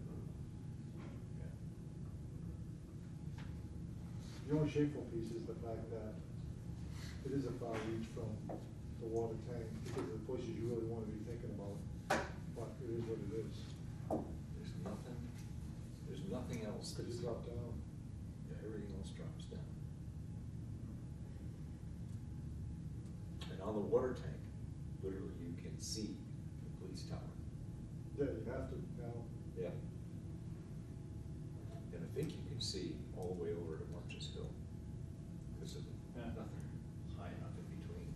Speaker 6: The only shameful piece is the fact that it is a far reach from the water tank, because of the places you really wanna be thinking about, but it is what it is.
Speaker 1: There's nothing else
Speaker 6: Could
Speaker 1: that's
Speaker 6: you drop down?
Speaker 1: Yeah, everything else drops down. And on the water tank, literally you can see the police tower.
Speaker 6: Yeah, you have to now.
Speaker 1: Yeah. And I think you can see all the way over to Marches Hill, because there's
Speaker 4: Yeah.
Speaker 1: nothing high enough in between.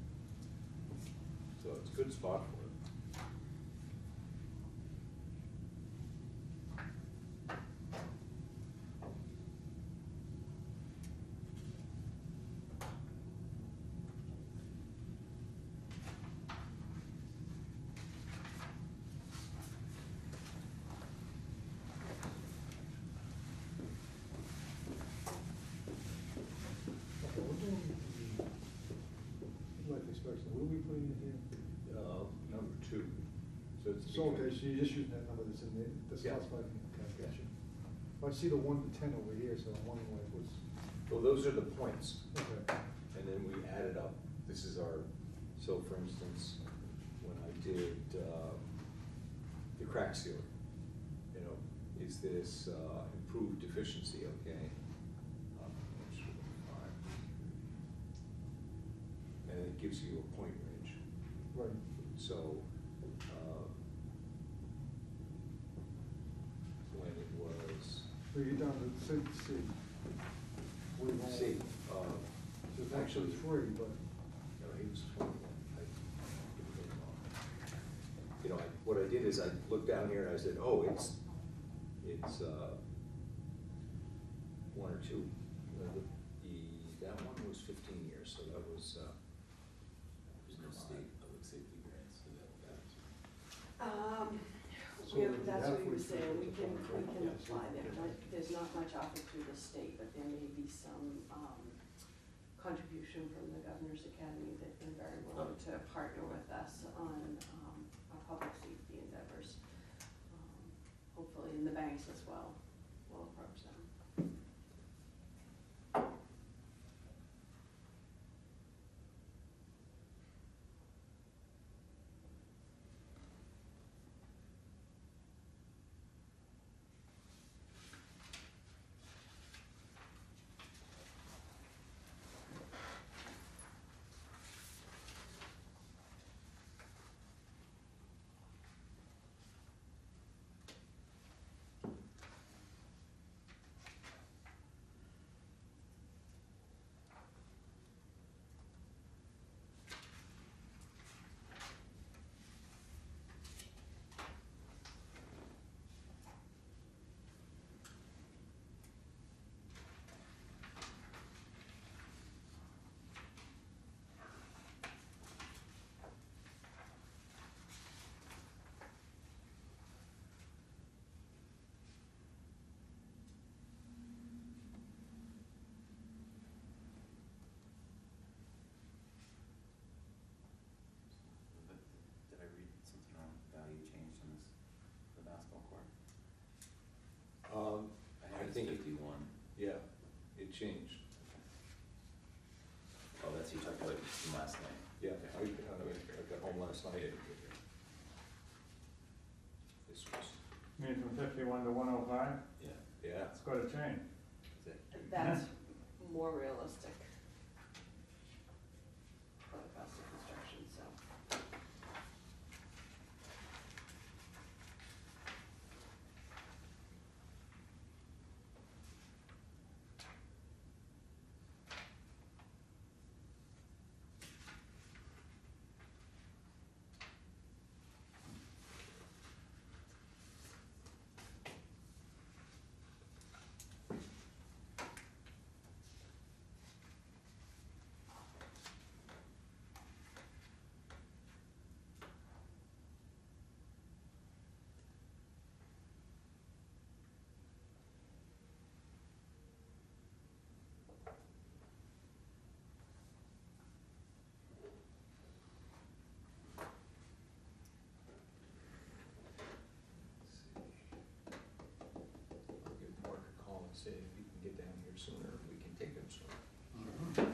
Speaker 1: So it's a good spot for it.
Speaker 6: Okay, we're doing life expectancy, what are we putting in here?
Speaker 1: Number 2. So it's.
Speaker 6: So, okay, so you're just using that number that's in the
Speaker 1: Yeah.
Speaker 6: spots five, okay, gotcha. Well, I see the 1 to 10 over here, so I'm wondering like what's,
Speaker 1: Well, those are the points.
Speaker 6: okay.
Speaker 1: And then we added up, this is our, so for instance, when I did the crack sealer, you know, is this improved efficiency, okay? Which would be fine. And it gives you a point range.
Speaker 6: Right.
Speaker 1: So, when it was,
Speaker 6: So you get down to C.
Speaker 1: see,
Speaker 6: So it's
Speaker 1: actually,
Speaker 6: actually 3, but.
Speaker 1: no, he was 21. You know, what I did is I looked down here and I said, oh, it's 1 or 2. That one was 15 years, so that was,
Speaker 5: There's no state public safety grants for that.
Speaker 6: So
Speaker 2: Yeah,
Speaker 6: it'd be
Speaker 2: that's what he
Speaker 6: halfway
Speaker 2: was
Speaker 6: through
Speaker 2: saying, we
Speaker 6: the
Speaker 2: can
Speaker 6: contract. Yeah,
Speaker 2: apply
Speaker 6: so-
Speaker 2: there, but there's not much offered through the state, but there may be some, contribution from the Governor's Academy. They've been very willing to partner with us on, our public safety endeavors. Hopefully, and the banks as well, will approach them.
Speaker 5: Did I read something wrong? Value changed in this, the basketball court? I
Speaker 1: I
Speaker 5: had
Speaker 1: think,
Speaker 5: 51.
Speaker 1: yeah, it changed.
Speaker 5: Oh, that's you talked about from last night.
Speaker 1: Yeah, I got home last night. This was,
Speaker 4: I mean, from 51 to 105,
Speaker 5: Yeah.
Speaker 1: yeah.
Speaker 4: it's quite a change.
Speaker 2: That's more realistic for the cost of construction, so.
Speaker 1: say if you can get down here sooner, we can take them sooner.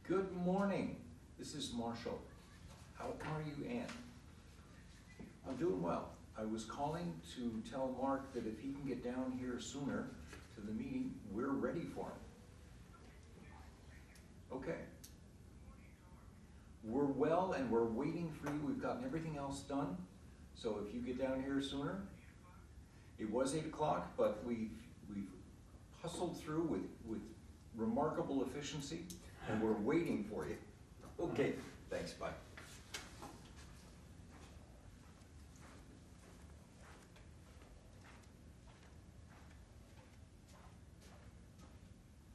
Speaker 1: Good morning, this is Marshall. How are you, Ann? I'm doing well. I was calling to tell Mark that if he can get down here sooner to the meeting, we're ready for him. Okay. We're well and we're waiting for you. We've gotten everything else done. So if you get down here sooner, it was 8 o'clock, but we've hustled through with remarkable efficiency. And we're waiting for you. Okay, thanks, bye.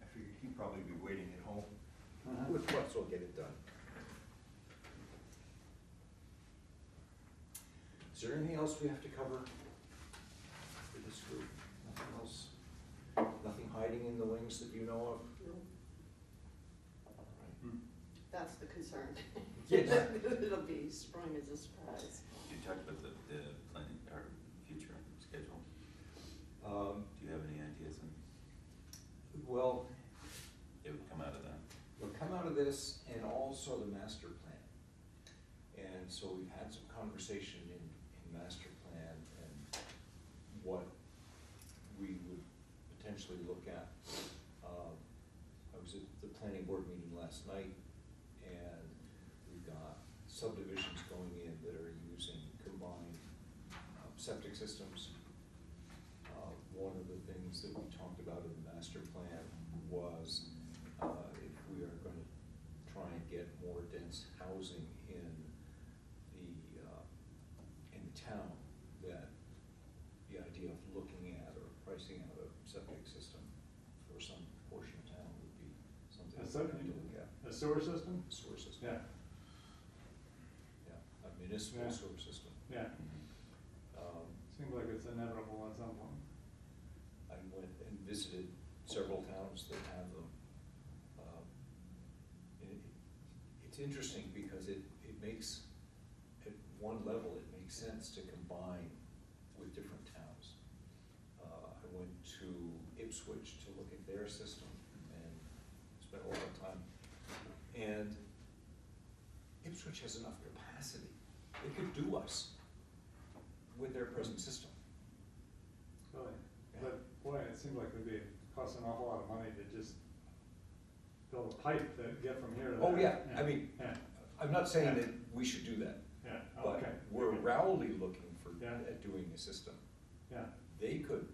Speaker 1: I figured he'd probably be waiting at home. With us, we'll get it done. Is there anything else we have to cover for this group? Nothing else? Nothing hiding in the wings that you know of?
Speaker 2: That's the concern.
Speaker 1: Yes.
Speaker 2: It'll be sprung as a surprise.
Speaker 5: You talked about the planning, or future schedule.
Speaker 1: Um,
Speaker 5: Do you have any ideas on,
Speaker 1: Well,
Speaker 5: it would come out of that?
Speaker 1: will come out of this and also the master plan. And so we've had some conversation in master plan and what we would potentially look at. I was at the planning board meeting last night, and we've got subdivisions going in that are using combined septic systems. One of the things that we talked about in the master plan was if we are going to try and get more dense housing in the town, that the idea of looking at or pricing out a septic system for some portion of town would be something
Speaker 4: A
Speaker 1: that we need to look at.
Speaker 4: A sewer system?
Speaker 1: Sewer system.
Speaker 4: Yeah,
Speaker 1: Yeah, a municipal
Speaker 4: Yeah.
Speaker 1: sewer system.
Speaker 4: yeah.
Speaker 1: Um,
Speaker 4: Seems like it's inevitable at some point.
Speaker 1: I went and visited several towns that have them. It's interesting because it makes, at one level, it makes sense to combine with different towns. I went to Ipswich to look at their system and spent a lot of time. And Ipswich has enough capacity. They could do us with their present system.
Speaker 4: Really?
Speaker 1: Yeah.
Speaker 4: But boy, it seems like it'd be, cost an awful lot of money to just build a pipe to get from here to there.
Speaker 1: Oh, yeah, I mean,
Speaker 4: Yeah,
Speaker 1: I'm not saying
Speaker 4: Yeah.
Speaker 1: that we should do that,
Speaker 4: yeah,
Speaker 1: but
Speaker 4: okay.
Speaker 1: we're
Speaker 4: Okay.
Speaker 1: roundly looking for,
Speaker 4: Yeah.
Speaker 1: at doing a system.
Speaker 4: Yeah,
Speaker 1: They could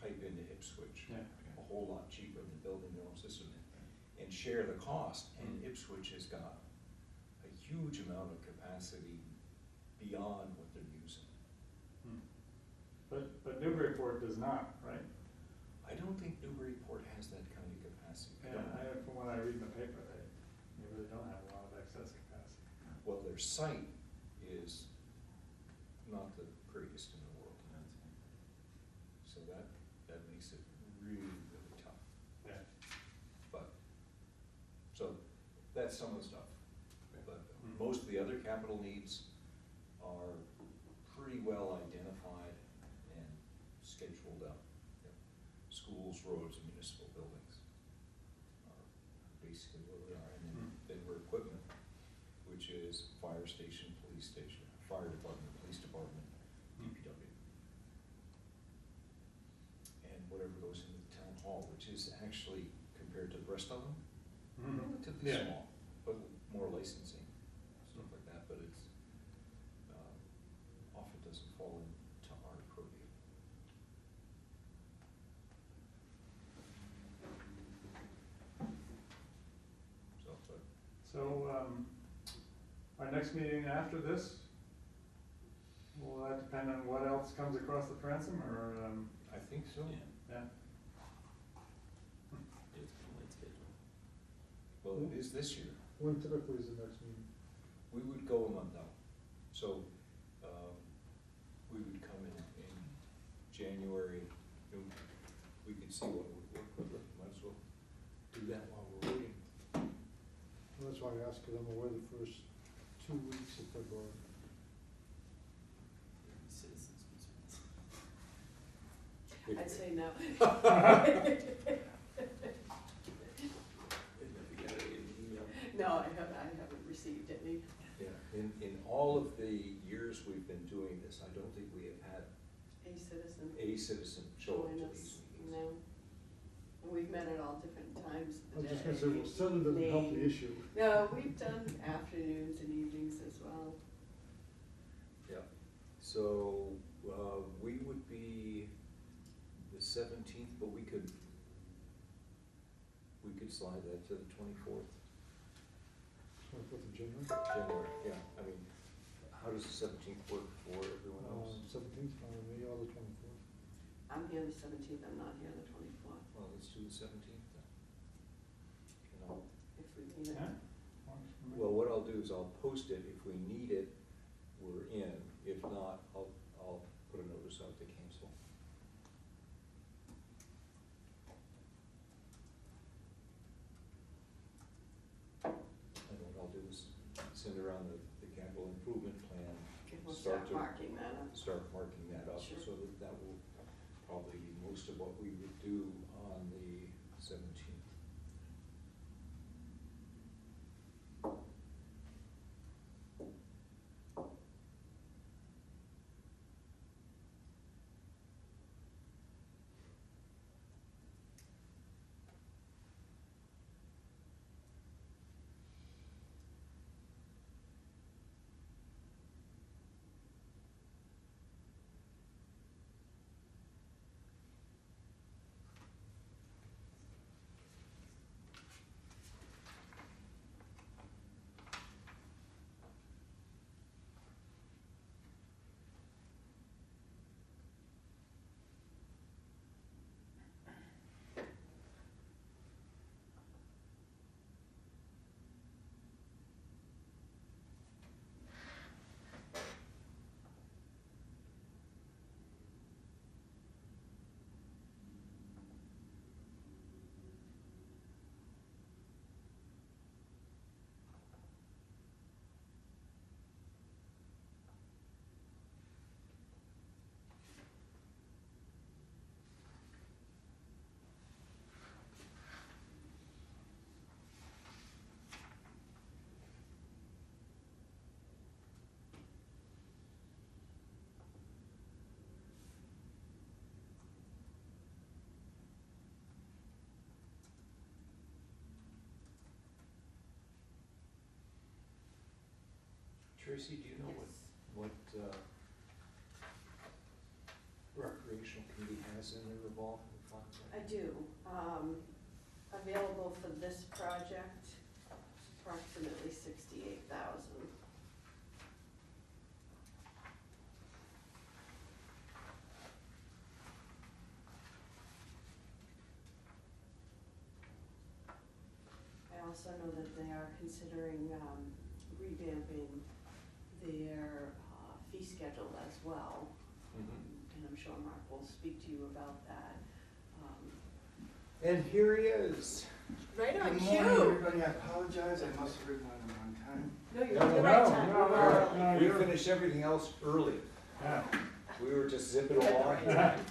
Speaker 1: pipe into Ipswich
Speaker 4: yeah,
Speaker 1: a whole lot cheaper than building their own system and share the cost. And
Speaker 4: Mm.
Speaker 1: Ipswich has got a huge amount of capacity beyond what they're using.
Speaker 4: hmm. But Newburyport does not, right?
Speaker 1: I don't think Newburyport has that kind of capacity. I
Speaker 4: Yeah,
Speaker 1: don't know.
Speaker 4: from what I read in the paper, they really don't have a lot of excess capacity.
Speaker 1: Well, their site is not the greatest in the world. So that makes it really, really tough.
Speaker 4: Yeah.
Speaker 1: But, so that's some of the stuff. But
Speaker 4: Mhm.
Speaker 1: most of the other capital needs are pretty well identified and scheduled out. You know, schools, roads, and municipal buildings are basically where we are. And then we're equipment, which is fire station, police station, fire department, police department, DPW. And whatever goes into the town hall, which is actually, compared to the rest of them,
Speaker 4: Mhm.
Speaker 1: relatively
Speaker 4: Yeah.
Speaker 1: small, but more licensing, stuff like that, but it's, often doesn't fall into our purview.
Speaker 4: So, our next meeting after this, will that depend on what else comes across the transom, or,
Speaker 1: I think so.
Speaker 5: Yeah,
Speaker 4: yeah?
Speaker 5: it's been late schedule.
Speaker 1: Well, it is this year.
Speaker 6: When typically is the next meeting?
Speaker 1: We would go a month out. So, we would come in January, and we could see what would work with it. Might as well do that while we're waiting.
Speaker 6: Well, that's why I asked, because I'm aware the first 2 weeks of February.
Speaker 5: Citizens concerns.
Speaker 2: I'd say no. No, I haven't received any.
Speaker 1: Yeah, in all of the years we've been doing this, I don't think we have had
Speaker 2: A citizen.
Speaker 1: a citizen show up
Speaker 2: Join
Speaker 1: to
Speaker 2: us,
Speaker 1: these meetings.
Speaker 2: no. And we've met at all different times
Speaker 6: I
Speaker 2: of
Speaker 6: was
Speaker 2: the
Speaker 6: just
Speaker 2: day.
Speaker 6: gonna say, well, Southern doesn't help the
Speaker 2: Name.
Speaker 6: issue.
Speaker 2: No, we've done afternoons and evenings as well.
Speaker 1: Yeah, so, we would be the 17th, but we could slide that to the 24th,
Speaker 6: 24th of January.
Speaker 1: January, yeah. I mean, how does the 17th work for everyone else?
Speaker 6: 17th, fine with me, or the 24th.
Speaker 2: I'm here the 17th, I'm not here the 24th,
Speaker 1: Well, let's do the 17th then. You know,
Speaker 2: if we need it.
Speaker 4: Yeah? Works for me.
Speaker 1: well, what I'll do is I'll post it. If we need it, we're in. If not, I'll put a notice out to cancel. And what I'll do is send around the capital improvement plan.
Speaker 2: Okay, we'll start
Speaker 1: to-
Speaker 2: marking that up.
Speaker 1: Start marking that up,
Speaker 2: Sure.
Speaker 1: so that will probably be most of what we would do on the 17th. Tracy, do you know what recreational committee has in their revolving fund?
Speaker 2: I do. Available for this project, approximately 68,000. I also know that they are considering revamping their fee schedule as well. And I'm sure Mark will speak to you about that.
Speaker 1: And here he is.
Speaker 2: Right on
Speaker 9: Good
Speaker 2: cue.
Speaker 9: morning, everybody. I apologize, I must have written on the wrong time.
Speaker 2: No, you're
Speaker 1: No,
Speaker 2: the
Speaker 1: no,
Speaker 2: right time.
Speaker 4: no,
Speaker 2: We're
Speaker 4: no,
Speaker 2: early.
Speaker 4: no.
Speaker 1: We
Speaker 4: you're-
Speaker 1: finished everything else early.
Speaker 4: Yeah.
Speaker 1: We were just zipping
Speaker 2: You're at the
Speaker 1: along.
Speaker 2: right time.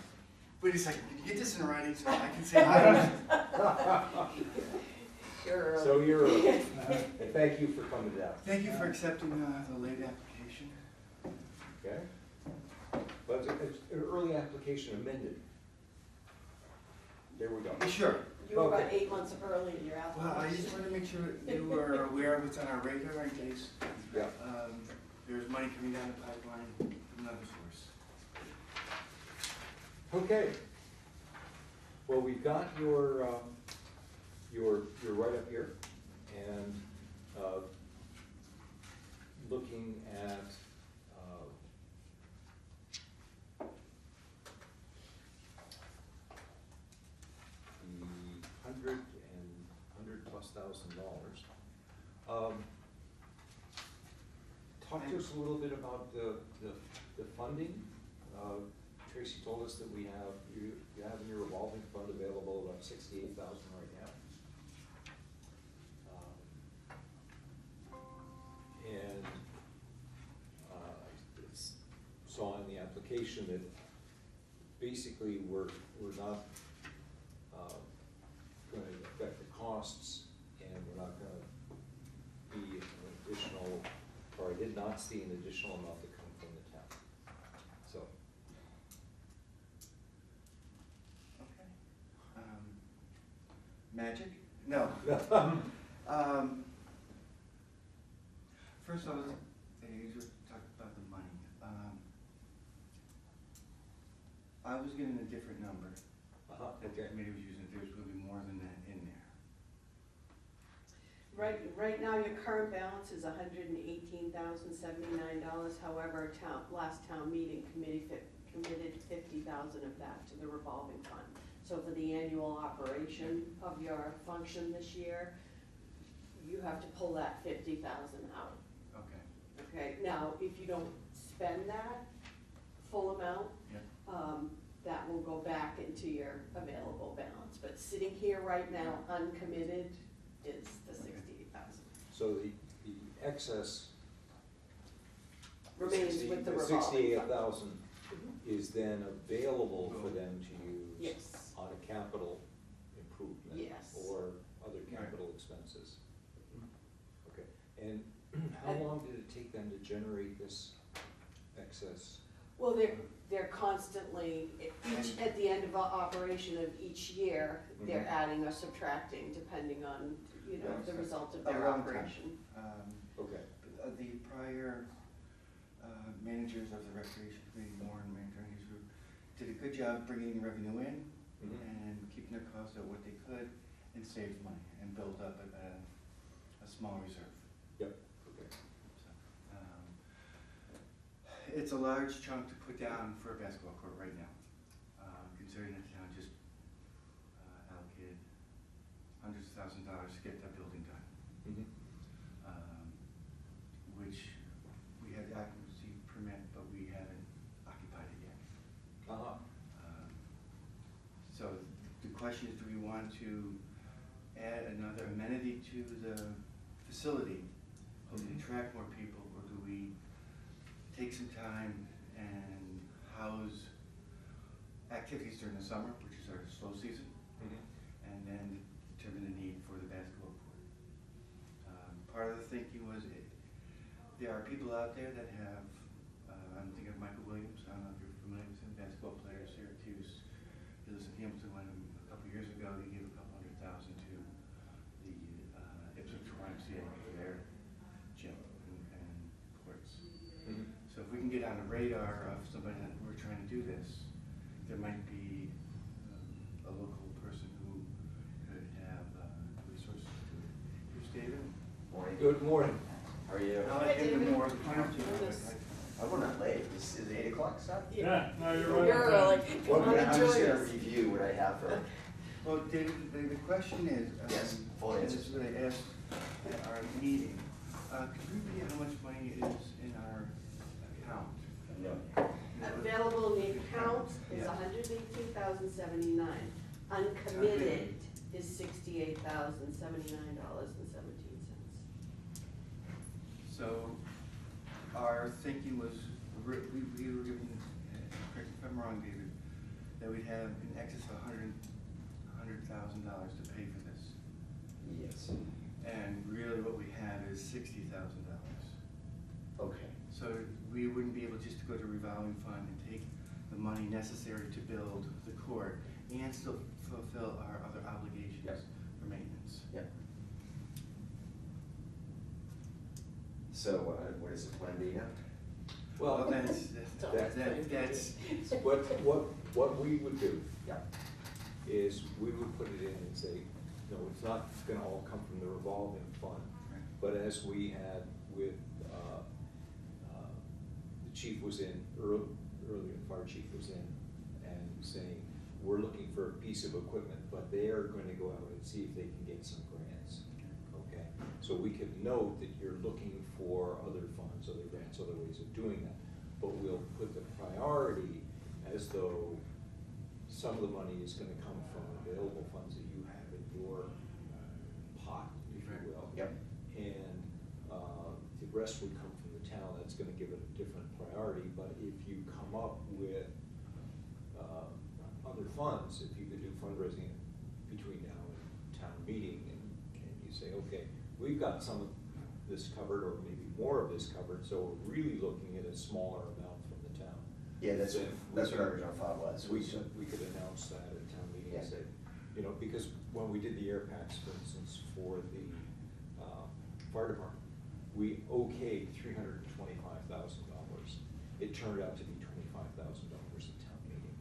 Speaker 9: Wait a second, can you get this in writing so I can say hi?
Speaker 2: You're early.
Speaker 1: So you're early. And thank you for coming down,
Speaker 9: Thank you for accepting the late application.
Speaker 1: okay? But it's an early application amended. There we go.
Speaker 9: Sure.
Speaker 2: You were about
Speaker 1: Okay.
Speaker 2: 8 months early in your
Speaker 9: Well, I just
Speaker 2: application.
Speaker 9: wanted to make sure you were aware of what's on our radar in case
Speaker 1: Yeah.
Speaker 9: there's money coming down the pipeline from another source.
Speaker 1: Okay. Well, we've got your write-up here, and looking at, the $100,000+. Talk to us a little bit about the funding. Tracy told us that you have in your revolving fund available about $68,000 right now. And saw in the application that basically we're not going to affect the costs, and we're not going to be an additional, or I did not see an additional amount that come from the town. So,
Speaker 9: Okay. Magic? No. First, you just talked about the money. I was getting a different number that the
Speaker 1: okay.
Speaker 9: committee was using. There's going to be more than that in there.
Speaker 2: Right now, your current balance is $118,079. However, last town meeting committed $50,000 of that to the revolving fund. So for the annual operation of your function this year, you have to pull that $50,000 out.
Speaker 9: Okay.
Speaker 2: Okay, now, if you don't spend that full amount,
Speaker 9: Yeah.
Speaker 2: that will go back into your available balance. But sitting here right now, uncommitted, is the $68,000.
Speaker 1: So the excess.
Speaker 2: Remains with the revolving fund.
Speaker 1: $68,000 is then available for them to use.
Speaker 2: Yes.
Speaker 1: On a capital improvement.
Speaker 2: Yes.
Speaker 1: Or other capital expenses. Okay, and how long did it take them to generate this excess?
Speaker 2: Well, they're constantly, at the end of operation of each year, they're adding or subtracting depending on, the result of their
Speaker 9: Around
Speaker 2: operation.
Speaker 1: Okay,
Speaker 9: The prior managers of the Recreation Committee, Warren, manager, and his group, did a good job bringing revenue in and keeping their costs at what they could, and saved money and built up a small reserve.
Speaker 1: yep, okay.
Speaker 9: So, it's a large chunk to put down for a basketball court right now, considering that the town just allocated hundreds of thousands of dollars to get that building done, which we had the occupancy permit, but we haven't occupied it yet. So the question is, do we want to add another amenity to the facility, hoping to attract more people, or do we take some time and house activities during the summer, which is our slow season, and then determine the need for the basketball court? Part of the thinking was there are people out there that have, I'm thinking of Michael Williams, I don't know if you're familiar with him, basketball player, Syracuse. He lives in Hamilton. When a couple years ago, he gave a couple $100,000 to the Ipswich YMCA for their gym and courts. So if we can get on the radar of somebody that we're trying to do this, there might be a local person who could have resources to do it. Here's David.
Speaker 10: Morning.
Speaker 1: Good morning.
Speaker 10: How are you?
Speaker 9: Now I think the more the
Speaker 10: I will not late. Is it 8 o'clock, start?
Speaker 4: Yeah, no, you're right.
Speaker 2: You're early,
Speaker 10: Well,
Speaker 2: come on and
Speaker 10: I'm just
Speaker 2: join
Speaker 10: gonna
Speaker 2: us.
Speaker 10: review what I have for,
Speaker 9: Well, David, the question is,
Speaker 10: Yes, full
Speaker 9: and
Speaker 10: answer.
Speaker 9: this is what I asked at our meeting, could you repeat how much money is in our account?
Speaker 2: Available in the account is
Speaker 9: Yeah.
Speaker 2: $118,079. Uncommitted is $68,079.17.
Speaker 9: So our thinking was, we were given, correct me if I'm wrong, David, that we'd have in excess of $100,000 to pay for this.
Speaker 10: yes,
Speaker 9: And really what we have is $60,000.
Speaker 10: okay.
Speaker 9: So we wouldn't be able just to go to revolving fund and take the money necessary to build the court and still fulfill our other obligations
Speaker 10: Yep.
Speaker 9: for maintenance.
Speaker 10: Yep. So, what is the plan B now?
Speaker 1: Well,
Speaker 9: That's
Speaker 1: what we would do
Speaker 10: Yep.
Speaker 1: is we would put it in and say, no, it's not gonna all come from the revolving fund, But as we had with, the chief was in, earlier, the fire chief was in and saying, we're looking for a piece of equipment, but they are going to go out and see if they can get some grants, okay? So we could note that you're looking for other funds, other grants, other ways of doing that, but we'll put the priority as though some of the money is gonna come from available funds that you have in your pot, if you will.
Speaker 10: Yep.
Speaker 1: And, the rest would come from the town, that's gonna give it a different priority, but if you come up with, other funds, if you could do fundraising between now and town meeting, and you say, okay, we've got some of this covered, or maybe more of this covered, so we're really looking at a smaller amount from the town.
Speaker 10: Yeah, that's
Speaker 1: Then
Speaker 10: what
Speaker 1: we
Speaker 10: our
Speaker 1: could-
Speaker 10: original thought was.
Speaker 1: We could announce that at town meeting and
Speaker 10: Yeah.
Speaker 1: say, you know, because when we did the air packs, for instance, for the, fire department, we okayed $325,000. It turned out to be $25,000 at town meeting.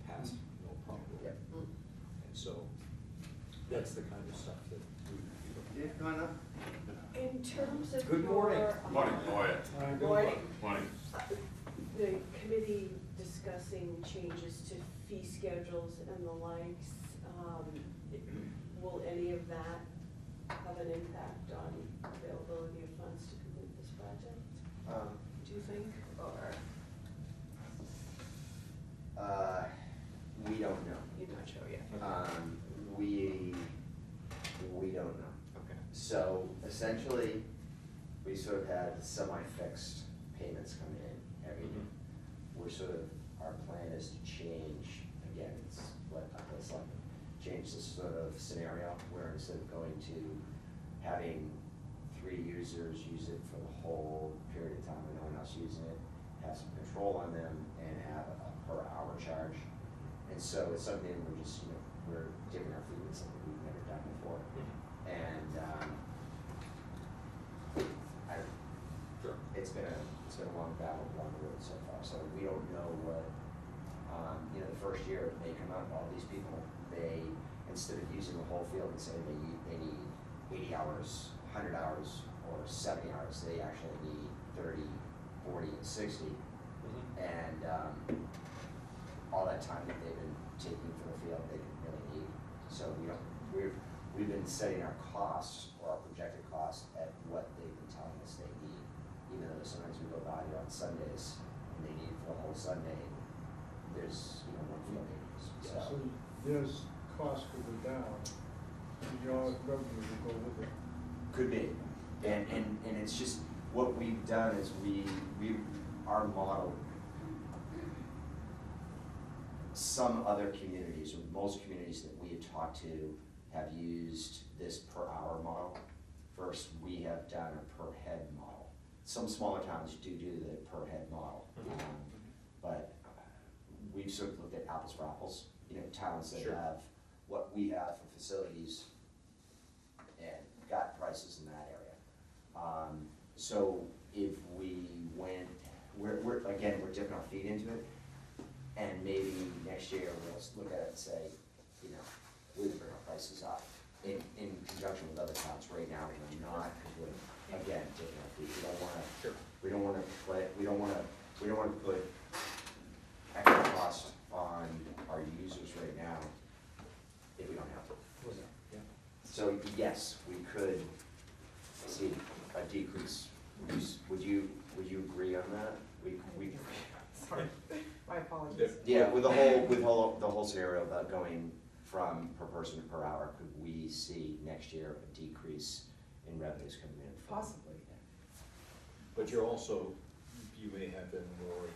Speaker 1: Passed, no problem.
Speaker 10: Yep.
Speaker 1: And so, that's the kind of stuff that we would be looking
Speaker 9: Did it gone up?
Speaker 2: In terms of
Speaker 1: Good morning.
Speaker 2: your,
Speaker 7: Morning, how are you?
Speaker 6: Good
Speaker 2: Morning.
Speaker 7: Morning.
Speaker 2: The committee discussing changes to fee schedules and the likes, will any of that have an impact on availability of funds to complete this project, do you think, or
Speaker 10: We don't know.
Speaker 2: you're not sure yet?
Speaker 10: We don't know.
Speaker 1: Okay.
Speaker 10: So essentially, we sort of had semi-fixed payments coming in every year. We're sort of, our plan is to change, again, it's what it's like, change this sort of scenario where instead of going to having 3 users use it for the whole period of time and no one else using it, have some control on them and have a per hour charge. And so it's something we're just, we're dipping our feet in something we've never done before. And, it's been a long battle along the road so far, so we don't know what, the first year it may come out, all these people, they, instead of using the whole field and saying they need 80 hours, 100 hours, or 70 hours, they actually need 30, 40, and 60. And, all that time that they've been taking for the field, they didn't really need. So we've been setting our costs, or our projected costs, at what they've been telling us they need. Even though sometimes we go by there on Sundays, and they need for the whole Sunday, and there's, one field they use,
Speaker 6: So
Speaker 10: so.
Speaker 6: yes, cost could go down, and your revenue will go with it.
Speaker 10: Could be, and it's just, what we've done is our model, some other communities, or most communities that we had talked to, have used this per hour model. First, we have done a per head model. Some smaller towns do the per head model, but we've sort of looked at apples for apples, towns that
Speaker 1: Sure.
Speaker 10: have what we have for facilities and got prices in that area. So if we went, we're dipping our feet into it, and maybe next year we'll look at it and say, we would bring our prices up in conjunction with other towns. Right now, we're not, because we're, again, dipping our feet. We don't wanna put extra cost on our users right now if we don't have to.
Speaker 1: Yeah.
Speaker 10: So yes, we could see a decrease. Would you agree on that? We
Speaker 11: Sorry, my apologies.
Speaker 10: Yeah, with the whole scenario about going from per person to per hour, could we see next year a decrease in revenues coming in?
Speaker 11: Possibly.
Speaker 1: But you're also, you may have then more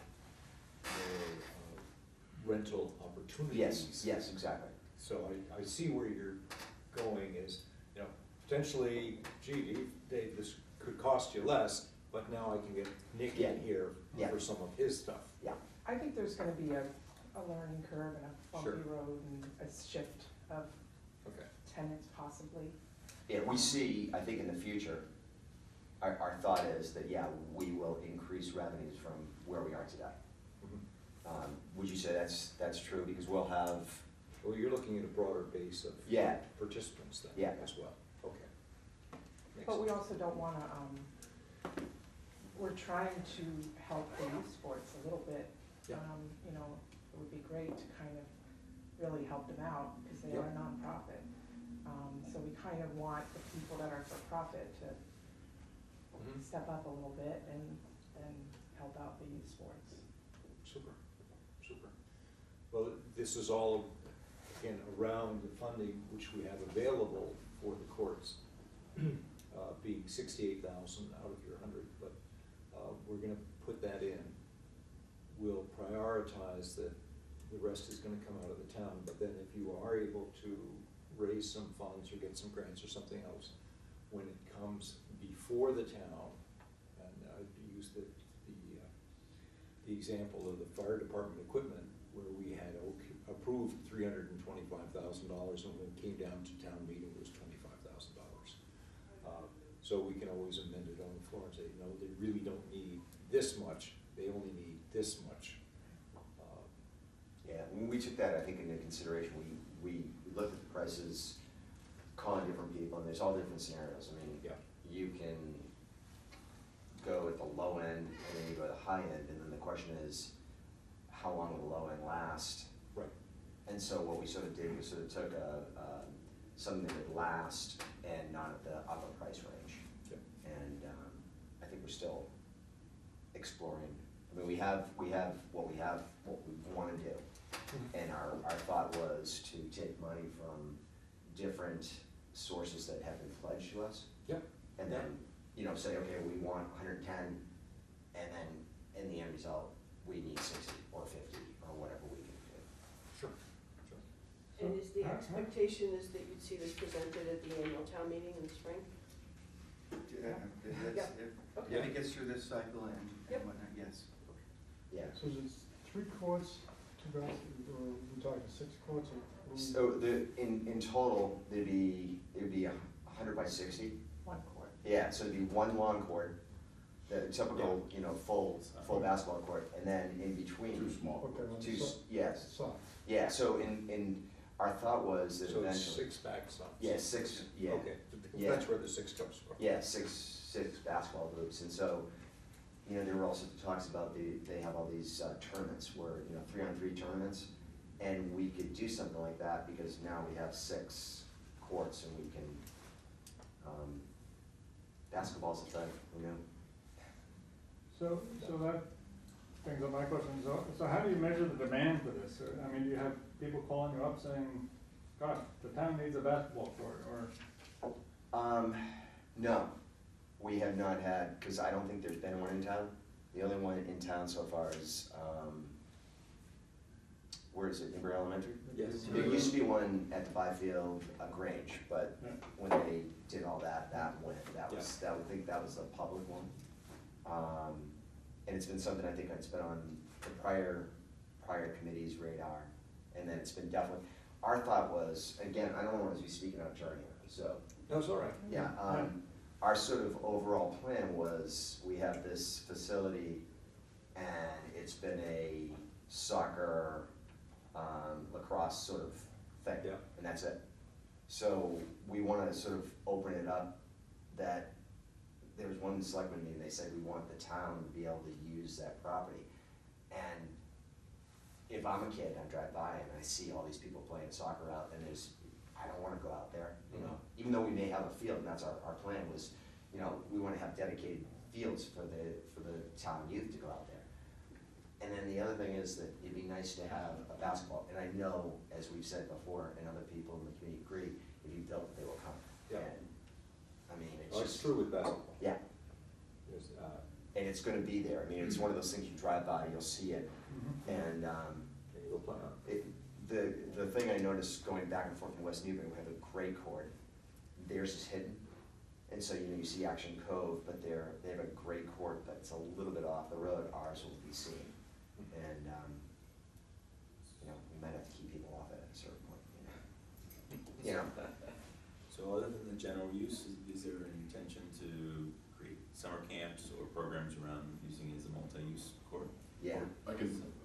Speaker 1: rental opportunities.
Speaker 10: Yes, exactly.
Speaker 1: So I see where you're going is, potentially, gee, Dave, this could cost you less, but now I can get Nick in here
Speaker 10: Yeah.
Speaker 1: for some of his stuff.
Speaker 10: Yeah.
Speaker 11: I think there's gonna be a learning curve and a bumpy
Speaker 1: Sure.
Speaker 11: road and a shift of
Speaker 1: Okay.
Speaker 11: tenants possibly.
Speaker 10: Yeah, we see, I think in the future, our thought is that, we will increase revenues from where we are today. Would you say that's true? Because we'll have,
Speaker 1: Well, you're looking at a broader base of
Speaker 10: Yeah.
Speaker 1: participants then
Speaker 10: Yeah.
Speaker 1: as well. Okay.
Speaker 11: But we also don't wanna, we're trying to help the youth sports a little bit.
Speaker 1: Yeah.
Speaker 11: You know, it would be great to kind of really help them out, because they are
Speaker 1: Yeah.
Speaker 11: nonprofit. So we kind of want the people that are for profit to
Speaker 1: Mhm.
Speaker 11: step up a little bit and help out the youth sports.
Speaker 1: Super, super. Well, this is all, again, around the funding which we have available for the courts, being 68,000 out of your 100, but we're gonna put that in. We'll prioritize that the rest is gonna come out of the town, but then if you are able to raise some funds or get some grants or something else, when it comes before the town, and I'd use the example of the fire department equipment, where we had approved $325,000, and when it came down to town meeting, it was $25,000. So we can always amend it on the floor and say, no, they really don't need this much, they only need this much.
Speaker 10: Yeah, when we took that, I think, into consideration, we looked at the prices, calling different people, and there's all different scenarios. I mean,
Speaker 1: Yeah.
Speaker 10: you can go at the low end, and then you go to the high end, and then the question is, how long will the low end last?
Speaker 1: Right.
Speaker 10: And so what we sort of did was sort of took something that would last and not at the upper price range.
Speaker 1: Yep.
Speaker 10: And I think we're still exploring. I mean, we have what we want to do. And our thought was to take money from different sources that have been pledged to us.
Speaker 1: Yep.
Speaker 10: And then, you know, say, okay, we want 110, and then in the end result, we need 60 or 50 or whatever we can do.
Speaker 1: Sure, sure.
Speaker 2: And is the expectation is that you'd see this presented at the annual town meeting in the spring?
Speaker 9: Yeah, if it gets through this cycle and
Speaker 2: Yep.
Speaker 9: whatnot, yes.
Speaker 10: Yeah.
Speaker 6: So is it 3 courts, 2 basketball, or we're talking 6 courts, or?
Speaker 10: So in total, there'd be 100 by 60.
Speaker 11: One court.
Speaker 10: Yeah, so it'd be one long court, the typical, you know, full basketball court, and then in between.
Speaker 8: Too small.
Speaker 6: Okay, well,
Speaker 10: Yes,
Speaker 6: soft.
Speaker 10: yeah, so in, our thought was that
Speaker 1: So it's
Speaker 10: eventually.
Speaker 1: 6 backstops?
Speaker 10: Yeah, 6, yeah.
Speaker 1: Okay,
Speaker 10: Yeah.
Speaker 1: that's where the 6 comes from.
Speaker 10: Yeah, six basketball hoops, and so, you know, there were also talks about they have all these tournaments where, you know, 3-on-3 tournaments, and we could do something like that, because now we have 6 courts, and we can, basketball's a thing, you know?
Speaker 4: So that brings up my question, so how do you measure the demand for this? I mean, do you have people calling you up saying, gosh, the town needs a basketball court, or?
Speaker 10: No, we have not had, because I don't think there's been one in town. The only one in town so far is, where is it, Newbury Elementary?
Speaker 1: Yes.
Speaker 10: There used to be one at the Byfield Grange, but
Speaker 4: Yeah.
Speaker 10: when they did all that went, I think that was the public one. And it's been something I think it's been on the prior committee's radar, and then it's been definitely, our thought was, again, I don't want to be speaking out of turn here, so.
Speaker 1: No, it's all right.
Speaker 10: Yeah, our sort of overall plan was, we have this facility, and it's been a soccer, lacrosse sort of thing,
Speaker 1: Yeah.
Speaker 10: and that's it. So we wanna sort of open it up, that there was one selectman meeting, they said we want the town to be able to use that property. And if I'm a kid, I drive by and I see all these people playing soccer out, and I don't wanna go out there, you know? Even though we may have a field, and that's our plan was, you know, we wanna have dedicated fields for the town youth to go out there. And then the other thing is that it'd be nice to have a basketball, and I know, as we've said before, and other people in the community agree, if you build it, they will come.
Speaker 1: Yeah.
Speaker 10: And, I mean, it's
Speaker 1: Well,
Speaker 10: just.
Speaker 1: it's true with basketball.
Speaker 10: Yeah,
Speaker 1: There's,
Speaker 10: and it's gonna be there, I mean, it's one of those things you drive by, you'll see it, and,
Speaker 1: Can you go play on it?
Speaker 10: the thing I noticed going back and forth in West Newbury, we have a great court, theirs is hidden. And so, you know, you see Action Cove, but they have a great court, but it's a little bit off the road, ours will be seen. And, you know, we might have to keep people off it at a certain point, you know?
Speaker 5: So other than the general use, is there an intention to create summer camps or programs around using it as a multi-use court?
Speaker 10: Yeah,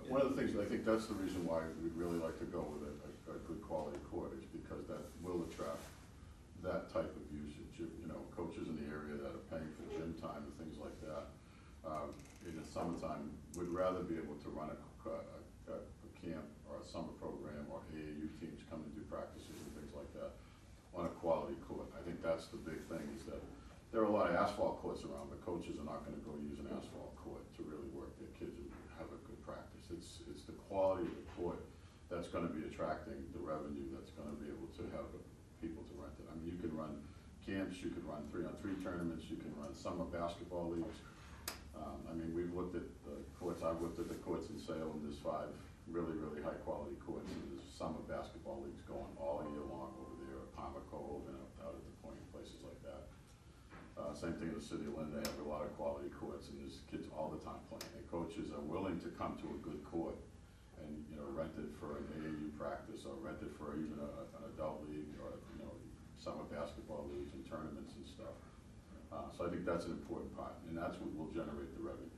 Speaker 12: One of the things, I think that's the reason why we'd really like to go with a good quality court, is because that will attract that type of usage. You know, coaches in the summertime would rather be able to run a camp or a summer program or AAU teams come and do practices and things like that on a quality court. I think that's the big thing, is that there are a lot of asphalt courts around, but coaches are not gonna go use an asphalt court to really work their kids and have a good practice. It's the quality of the court that's gonna be attracting the revenue, that's gonna be able to have people to rent it. I mean, you can run camps, you can run 3-on-3 tournaments, you can run summer basketball leagues. I mean, we've looked at the courts, I've looked at the courts in Salem, there's 5 really, really high quality courts, and there's summer basketball leagues going all year long over there, at Palmer Cove and out at the Point, places like that. Same thing in the city of Lynn, they have a lot of quality courts, and there's kids all the time playing, and coaches are willing to come to a good court and, rent it for an AAU practice, or rent it for even an adult league, or, summer basketball leagues and tournaments and stuff. So I think that's an important part, and that's what will generate the revenue.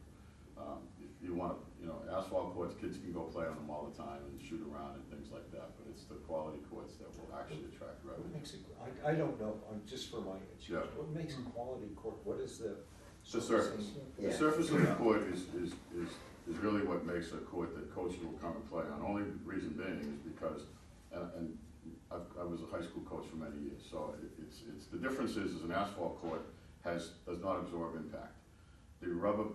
Speaker 12: If you want, asphalt courts, kids can go play on them all the time and shoot around and things like that, but it's the quality courts that will actually attract
Speaker 1: What
Speaker 12: revenue.
Speaker 1: makes it, I don't know, just for my education,
Speaker 12: Yeah.
Speaker 1: what makes a quality court, what is the?
Speaker 12: The surface. The
Speaker 10: Yeah.
Speaker 12: surface of the court is really what makes a court that coaches will come and play on. Only reason being is because, and I was a high school coach for many years, so it's the difference is an asphalt court does not absorb impact. The rubber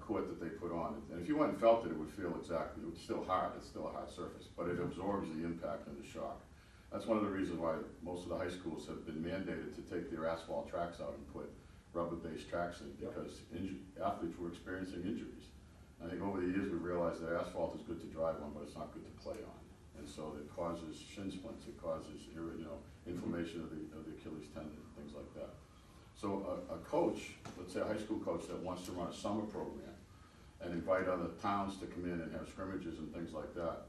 Speaker 12: court that they put on, and if you went and felt it, it would feel exactly, it's still hard, it's still a hard surface, but it absorbs the impact and the shock. That's one of the reasons why most of the high schools have been mandated to take their asphalt tracks out and put rubber-based tracks in, because athletes were experiencing injuries. I think over the years we realized that asphalt is good to drive on, but it's not good to play on. And so it causes shin splints, it causes inflammation of the Achilles tendon, things like that. So a coach, let's say a high school coach that wants to run a summer program and invite other towns to come in and have scrimmages and things like that,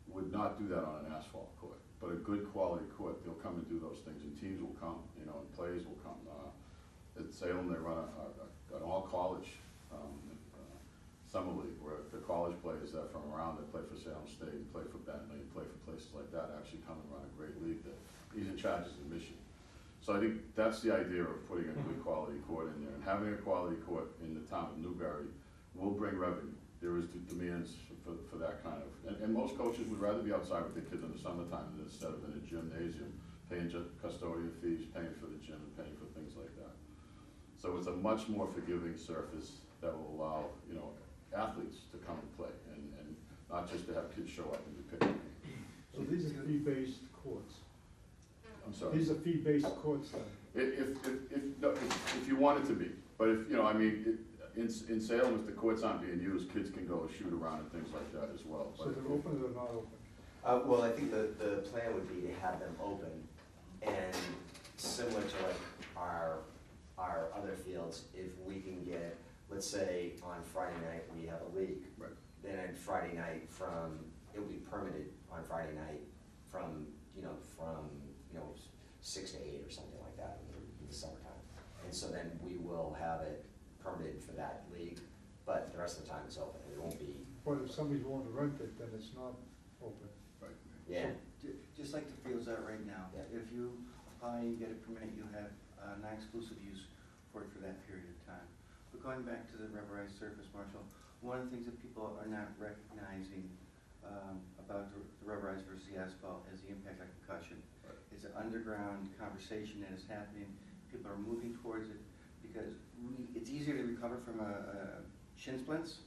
Speaker 12: would not do that on an asphalt court. But a good quality court, they'll come and do those things, and teams will come, and players will come. At Salem, they run an all-college summer league, where the college players that from around that play for Salem State, and play for Bentley, and play for places like that, actually come and run a great league that he's in charge of admission. So I think that's the idea of putting a good quality court in there, and having a quality court in the town of Newbury will bring revenue. There is demands for that kind of, and most coaches would rather be outside with their kids in the summertime instead of in a gymnasium, paying just custodian fees, paying for the gym, and paying for things like that. So it's a much more forgiving surface that will allow, athletes to come and play, and not just to have kids show up and be picked.
Speaker 6: So these are fee-based courts.
Speaker 12: I'm sorry.
Speaker 6: These are fee-based courts then.
Speaker 12: If you want it to be, but if, in Salem, if the courts aren't being used, kids can go shoot around and things like that as well.
Speaker 6: So
Speaker 12: But
Speaker 6: they're open or they're not open?
Speaker 10: Well, I think the plan would be to have them open, and similar to like our other fields, if we can get, let's say on Friday night, we have a league.
Speaker 12: Right.
Speaker 10: Then on Friday night it will be permitted on Friday night from 6 to 8 or something like that in the summertime. And so then we will have it permitted for that league, but the rest of the time it's open, it won't be,
Speaker 6: But if somebody's willing to rent it, then it's not open.
Speaker 12: Right.
Speaker 10: yeah.
Speaker 9: Just like the fields are right now.
Speaker 10: Yeah.
Speaker 9: If you apply, you get a permit, you have non-exclusive use for it for that period of time. But going back to the rubberized surface, Marshall, one of the things that people are not recognizing about the rubberized versus the asphalt is the impact on concussion.
Speaker 12: Right.
Speaker 9: It's an underground conversation that is happening. People are moving towards it because it's easier to recover from a shin splints,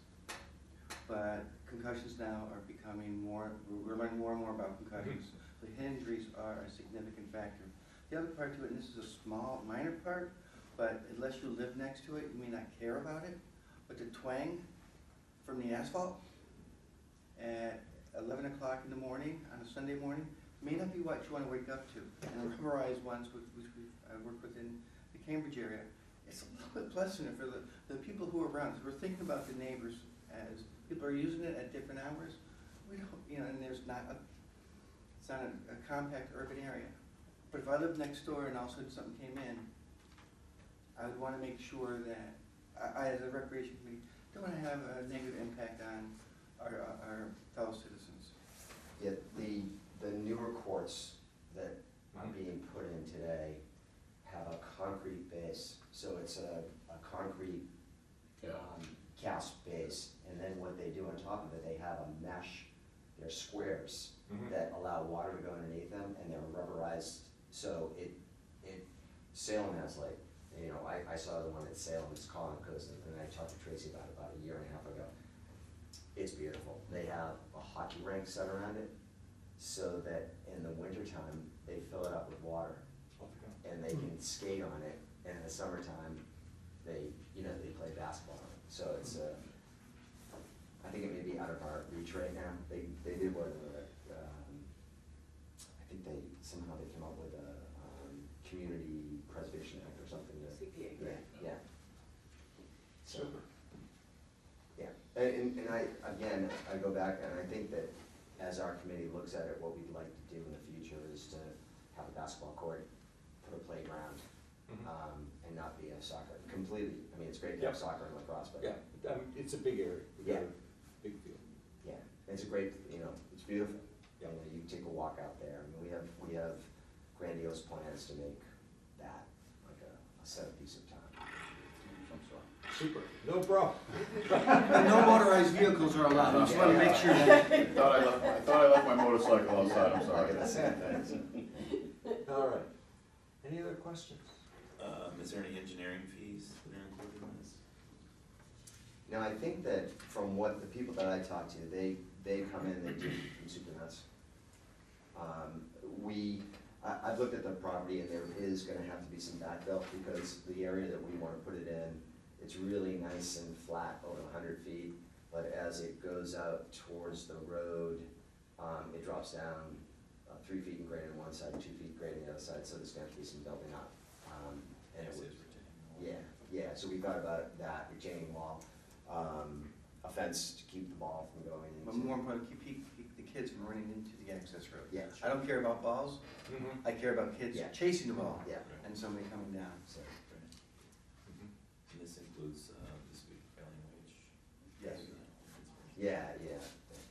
Speaker 9: but concussions now are becoming more, we're learning more and more about concussions. The head injuries are a significant factor. The other part to it, and this is a small, minor part, but unless you live next to it, you may not care about it, but the twang from the asphalt at 11 o'clock in the morning, on a Sunday morning, may not be what you want to wake up to. And the rubberized ones, which I work with in the Cambridge area, it's a little bit pleasanter for the people who are around. So we're thinking about the neighbors as people are using it at different hours. We don't, and there's not it's not a compact urban area. But if I lived next door and all of a sudden something came in, I would want to make sure that I, as a recreation committee, don't want to have a negative impact on our fellow citizens.
Speaker 10: Yeah, the newer courts that are being put in today have a concrete base, so it's a concrete
Speaker 12: Yeah.
Speaker 10: cast base they're squares
Speaker 1: Mhm.
Speaker 10: that allow water to go underneath them, and they're rubberized, so Salem has like, you know, I saw the one at Salem, it's Colin Cousin, and I talked to Tracy about it about a year and a half ago. It's beautiful. They have a hockey rink set around it, so that in the wintertime, they fill it up with water, and they can skate on it, and in the summertime, they play basketball on it. So it's, I think it may be out of our reach right now. They did one of the, I think somehow they came up with a, Community Preservation Act or something.
Speaker 2: CPA,
Speaker 10: Yeah. So, yeah, and I go back, and I think that as our committee looks at it, what we'd like to do in the future is to have a basketball court, put a playground, and not be a soccer, completely, I mean, it's great to have
Speaker 1: Yep.
Speaker 10: soccer and lacrosse, but.
Speaker 1: Yeah, it's a big area. We've got a big field.
Speaker 10: Yeah, it's a great, it's beautiful.
Speaker 1: Yeah.
Speaker 10: You take a walk out there, I mean, we have grandiose plans to make that like a centerpiece of town.
Speaker 1: Super, no problem.
Speaker 9: No motorized vehicles are allowed, I just wanna make sure that.
Speaker 12: I thought I left my motorcycle outside, I'm
Speaker 10: I
Speaker 12: sorry.
Speaker 10: get the same thing.
Speaker 1: All right. Any other questions?
Speaker 5: Is there any engineering fees that are included in this?
Speaker 10: Now, I think that from what the people that I talked to, they come in, they do soup to nuts. I've looked at the property, and there is gonna have to be some backfill, because the area that we wanna put it in, it's really nice and flat, over 100 feet, but as it goes out towards the road, it drops down 3 feet in grade on one side, 2 feet grade on the other side, so there's gonna have to be some building up. And it
Speaker 5: Is
Speaker 10: would,
Speaker 5: it retaining wall?
Speaker 10: yeah, so we've got about that retaining wall, a fence to keep the ball from going into.
Speaker 9: But more important, keep the kids from running into the access road.
Speaker 10: Yeah.
Speaker 9: I don't care about balls,
Speaker 1: Mm-hmm.
Speaker 9: I care about kids
Speaker 10: Yeah.
Speaker 9: chasing the ball
Speaker 10: Yeah,
Speaker 9: and somebody coming down.
Speaker 10: so,
Speaker 5: And this includes, this week failing wage?
Speaker 9: Yes.
Speaker 10: yeah.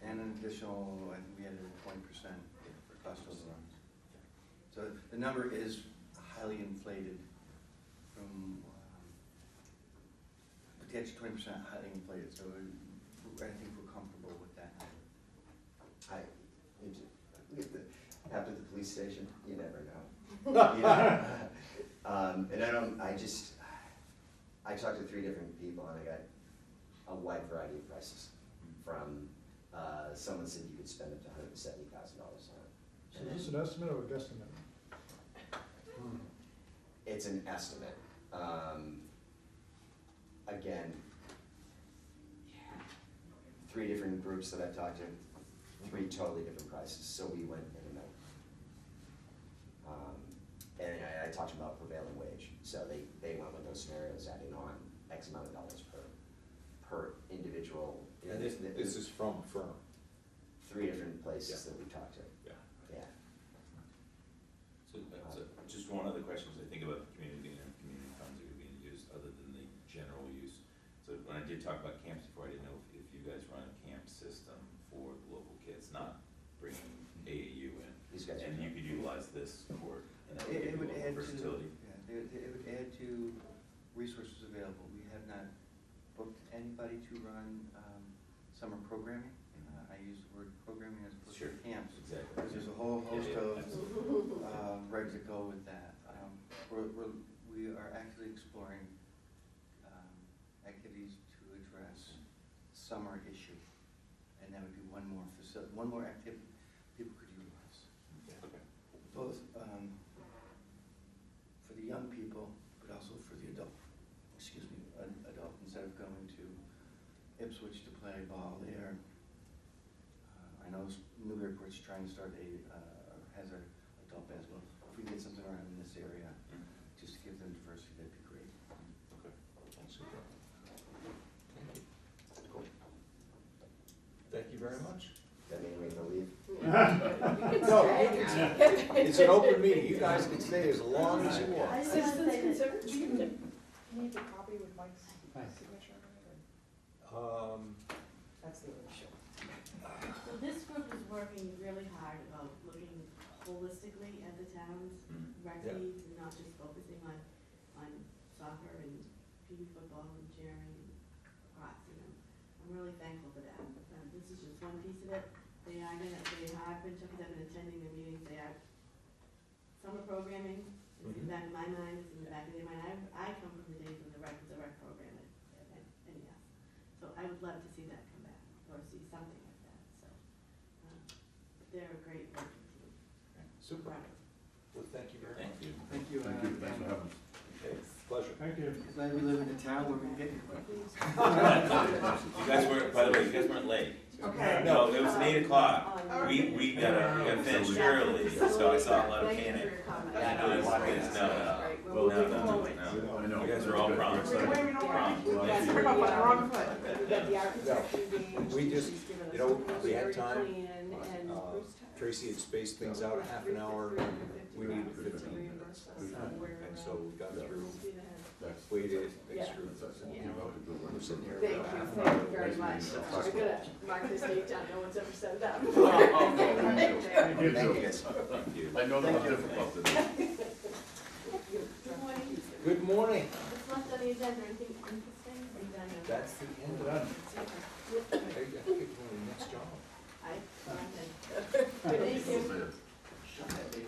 Speaker 9: And an additional, I think we had 20% for cost overruns. So the number is highly inflated from, but the extra 20% highly inflated, so I think we're comfortable with that number.
Speaker 10: After the police station, you never know. And I talked to 3 different people, and I got a wide variety of prices. From, someone said you could spend up to $170,000 on it.
Speaker 6: So is this an estimate or a guesstimate?
Speaker 10: It's an estimate. Again, 3 different groups that I've talked to, 3 totally different prices, so we went in the middle. And I talked about prevailing wage, so they went with those scenarios, adding on X amount of dollars per individual.
Speaker 1: And this is from a firm.
Speaker 10: 3 different places
Speaker 1: Yeah.
Speaker 10: that we talked to,
Speaker 1: Yeah.
Speaker 10: yeah.
Speaker 5: So just one other question, as I think about the community and community funds that are being used, other than the general use. So when I did talk about camps before, I didn't know if you guys run a camp system for the local kids, not bringing AAU in.
Speaker 10: These guys are.
Speaker 5: And you could utilize this court, and that would
Speaker 9: It
Speaker 5: give you
Speaker 9: would
Speaker 5: a
Speaker 9: add
Speaker 5: little
Speaker 9: to,
Speaker 5: versatility.
Speaker 9: yeah, it would add to resources available. We have not booked anybody to run summer programming. I use the word programming as opposed to
Speaker 5: Sure.
Speaker 9: camps.
Speaker 5: Exactly.
Speaker 9: Because there's a whole host
Speaker 5: Yeah,
Speaker 9: of
Speaker 5: absolutely.
Speaker 9: regs that go with that. We are actually exploring activities to address summer issue, and that would be one more activity people could utilize.
Speaker 5: Okay.
Speaker 9: Both for the young people, but also for the adult, adult, instead of going to Ipswich to play ball there. I know Newburyport's trying to start has a adult basketball. If we get something around in this area, just to give them diversity, that'd be great.
Speaker 5: Okay.
Speaker 1: Super. Cool. Thank you very much.
Speaker 10: That mean we can leave?
Speaker 1: No, it's an open meeting. You guys can stay as long as you want.
Speaker 11: I just want to say that, do you need the copy with Mike's signature on it, or? That's the issue.
Speaker 13: So this group is working really hard about looking holistically at the town's rec
Speaker 1: Yeah.
Speaker 13: needs and not just focusing on soccer and PE football and cheering and lacrosse, I'm really thankful for that. This is just one piece of it. they have been, Chucky's have been attending the meetings, they are, summer programming, it's in the back of my mind, it's in the back of their mind. I come from the days when the rec was a rec program at NES. So I would love to see that come back, or see something like that, so. They're a great working team.
Speaker 1: Super. Well, thank you very much.
Speaker 5: Thank you.
Speaker 9: Thank you.
Speaker 12: Thank you, thanks for having us.
Speaker 1: Okay, pleasure.
Speaker 4: Thank you.
Speaker 9: Glad we live in a town where we can get.
Speaker 5: You guys weren't, by the way, you guys weren't late.
Speaker 2: Okay.
Speaker 5: No, it was 8 o'clock. We got finished early, so I saw a lot of
Speaker 2: Thank you for
Speaker 5: panic.
Speaker 2: your comment.
Speaker 5: Yeah, no, it's no,
Speaker 2: Great.
Speaker 5: no,
Speaker 2: We'll
Speaker 5: no,
Speaker 2: move
Speaker 5: no,
Speaker 2: forward.
Speaker 5: no.
Speaker 12: I know.
Speaker 5: You guys are all prompt.
Speaker 11: Wait, wait, wait,
Speaker 5: Prompt.
Speaker 11: you guys are up on the wrong foot.
Speaker 2: We got the architect engaged.
Speaker 1: We just,
Speaker 2: She's given us
Speaker 1: you know,
Speaker 2: a
Speaker 1: we had
Speaker 2: very
Speaker 1: time.
Speaker 2: clean and
Speaker 1: Tracy had spaced things out a half an hour. We needed 15 minutes. And so we got through,
Speaker 12: That's,
Speaker 1: waited,
Speaker 2: Yeah.
Speaker 1: extra.
Speaker 2: Yeah.
Speaker 1: We're sitting here.
Speaker 2: Thank you very much. We're gonna mark this date down, no one's ever said that.
Speaker 12: Thank
Speaker 1: Thank
Speaker 12: you.
Speaker 1: you.
Speaker 5: Thank you.
Speaker 12: I know that's difficult to do.
Speaker 13: Good morning.
Speaker 1: Good morning.
Speaker 13: What's left on the agenda, anything interesting? Are you done now?
Speaker 1: That's the end of it. I think it's my next job.
Speaker 13: Thank you.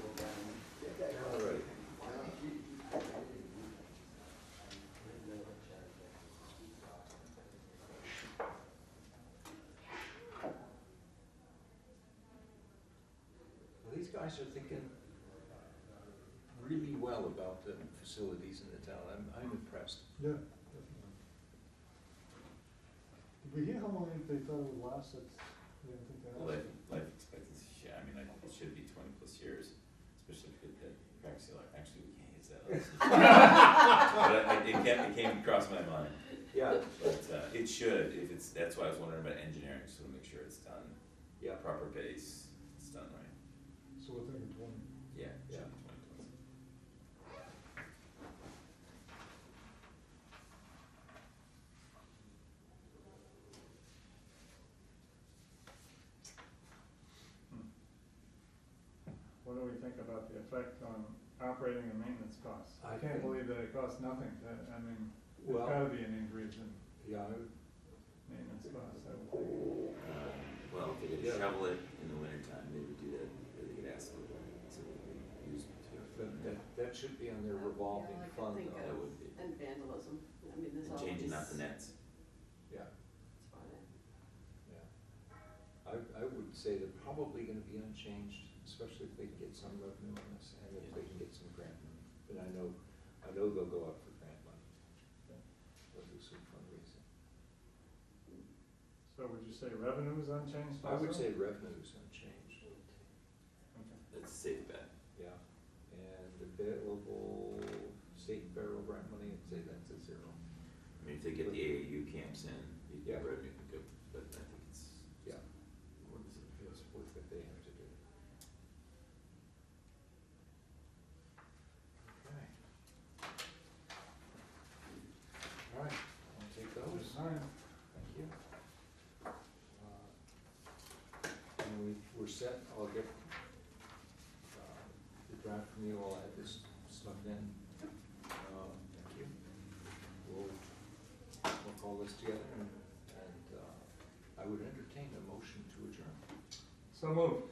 Speaker 1: All right. Well, these guys are thinking really well about the facilities in the town. I'm impressed.
Speaker 6: Yeah, definitely. Did we hear how long they thought it would last? That's, I didn't think they asked.
Speaker 5: Life expectancy, I mean, it should be 20 plus years, especially if the crack sealer, actually, we can't use that. But it came across my mind.
Speaker 1: Yeah.
Speaker 5: But it should, if it's, that's why I was wondering about engineering, so to make sure it's done.
Speaker 1: Yeah.
Speaker 5: Proper base, it's done right.
Speaker 6: So we're thinking 20.
Speaker 5: Yeah, it
Speaker 1: Yeah.
Speaker 5: should be 20 plus.
Speaker 4: What do we think about the effect on operating and maintenance costs?
Speaker 1: I
Speaker 4: I can't
Speaker 1: think-
Speaker 4: believe that it costs nothing. I mean, there's
Speaker 1: Well-
Speaker 4: gotta be an increase in
Speaker 1: Yeah,
Speaker 4: maintenance costs, I would think.
Speaker 5: Well, if they could
Speaker 1: Yeah.
Speaker 5: shovel it in the wintertime, they would do that, or they could ask them, so they could use it too.
Speaker 1: that should be on their revolving
Speaker 2: Yeah, I could
Speaker 1: fund
Speaker 2: think
Speaker 1: though.
Speaker 5: That would be.
Speaker 2: And vandalism, I mean, there's
Speaker 5: And
Speaker 2: all
Speaker 5: changing
Speaker 2: these.
Speaker 5: out the nets.
Speaker 1: Yeah,
Speaker 2: It's fine.
Speaker 1: yeah. I would say they're probably gonna be unchanged, especially if they can get some revenue on this and if they can get some grant money. But I know they'll go out for grant money. They'll do some fundraising.
Speaker 4: So would you say revenue is unchanged
Speaker 1: I would
Speaker 4: also?
Speaker 1: say revenue is unchanged,
Speaker 4: Okay.
Speaker 5: That's a safe bet.
Speaker 1: yeah. And available state and federal grant money, I'd say that's a 0.
Speaker 5: I mean, if they get the AAU camps in, the
Speaker 1: Yeah.
Speaker 5: revenue could go, but I think it's.
Speaker 1: Yeah.
Speaker 5: What is it?
Speaker 1: It's worth what they have to do. Okay. All right, I'll take those.
Speaker 4: Fine.
Speaker 1: Thank you. And we're set, I'll get the draft from you, I'll add this stuff in. Thank you. We'll call this together and I would entertain a motion to adjourn.
Speaker 4: So moved.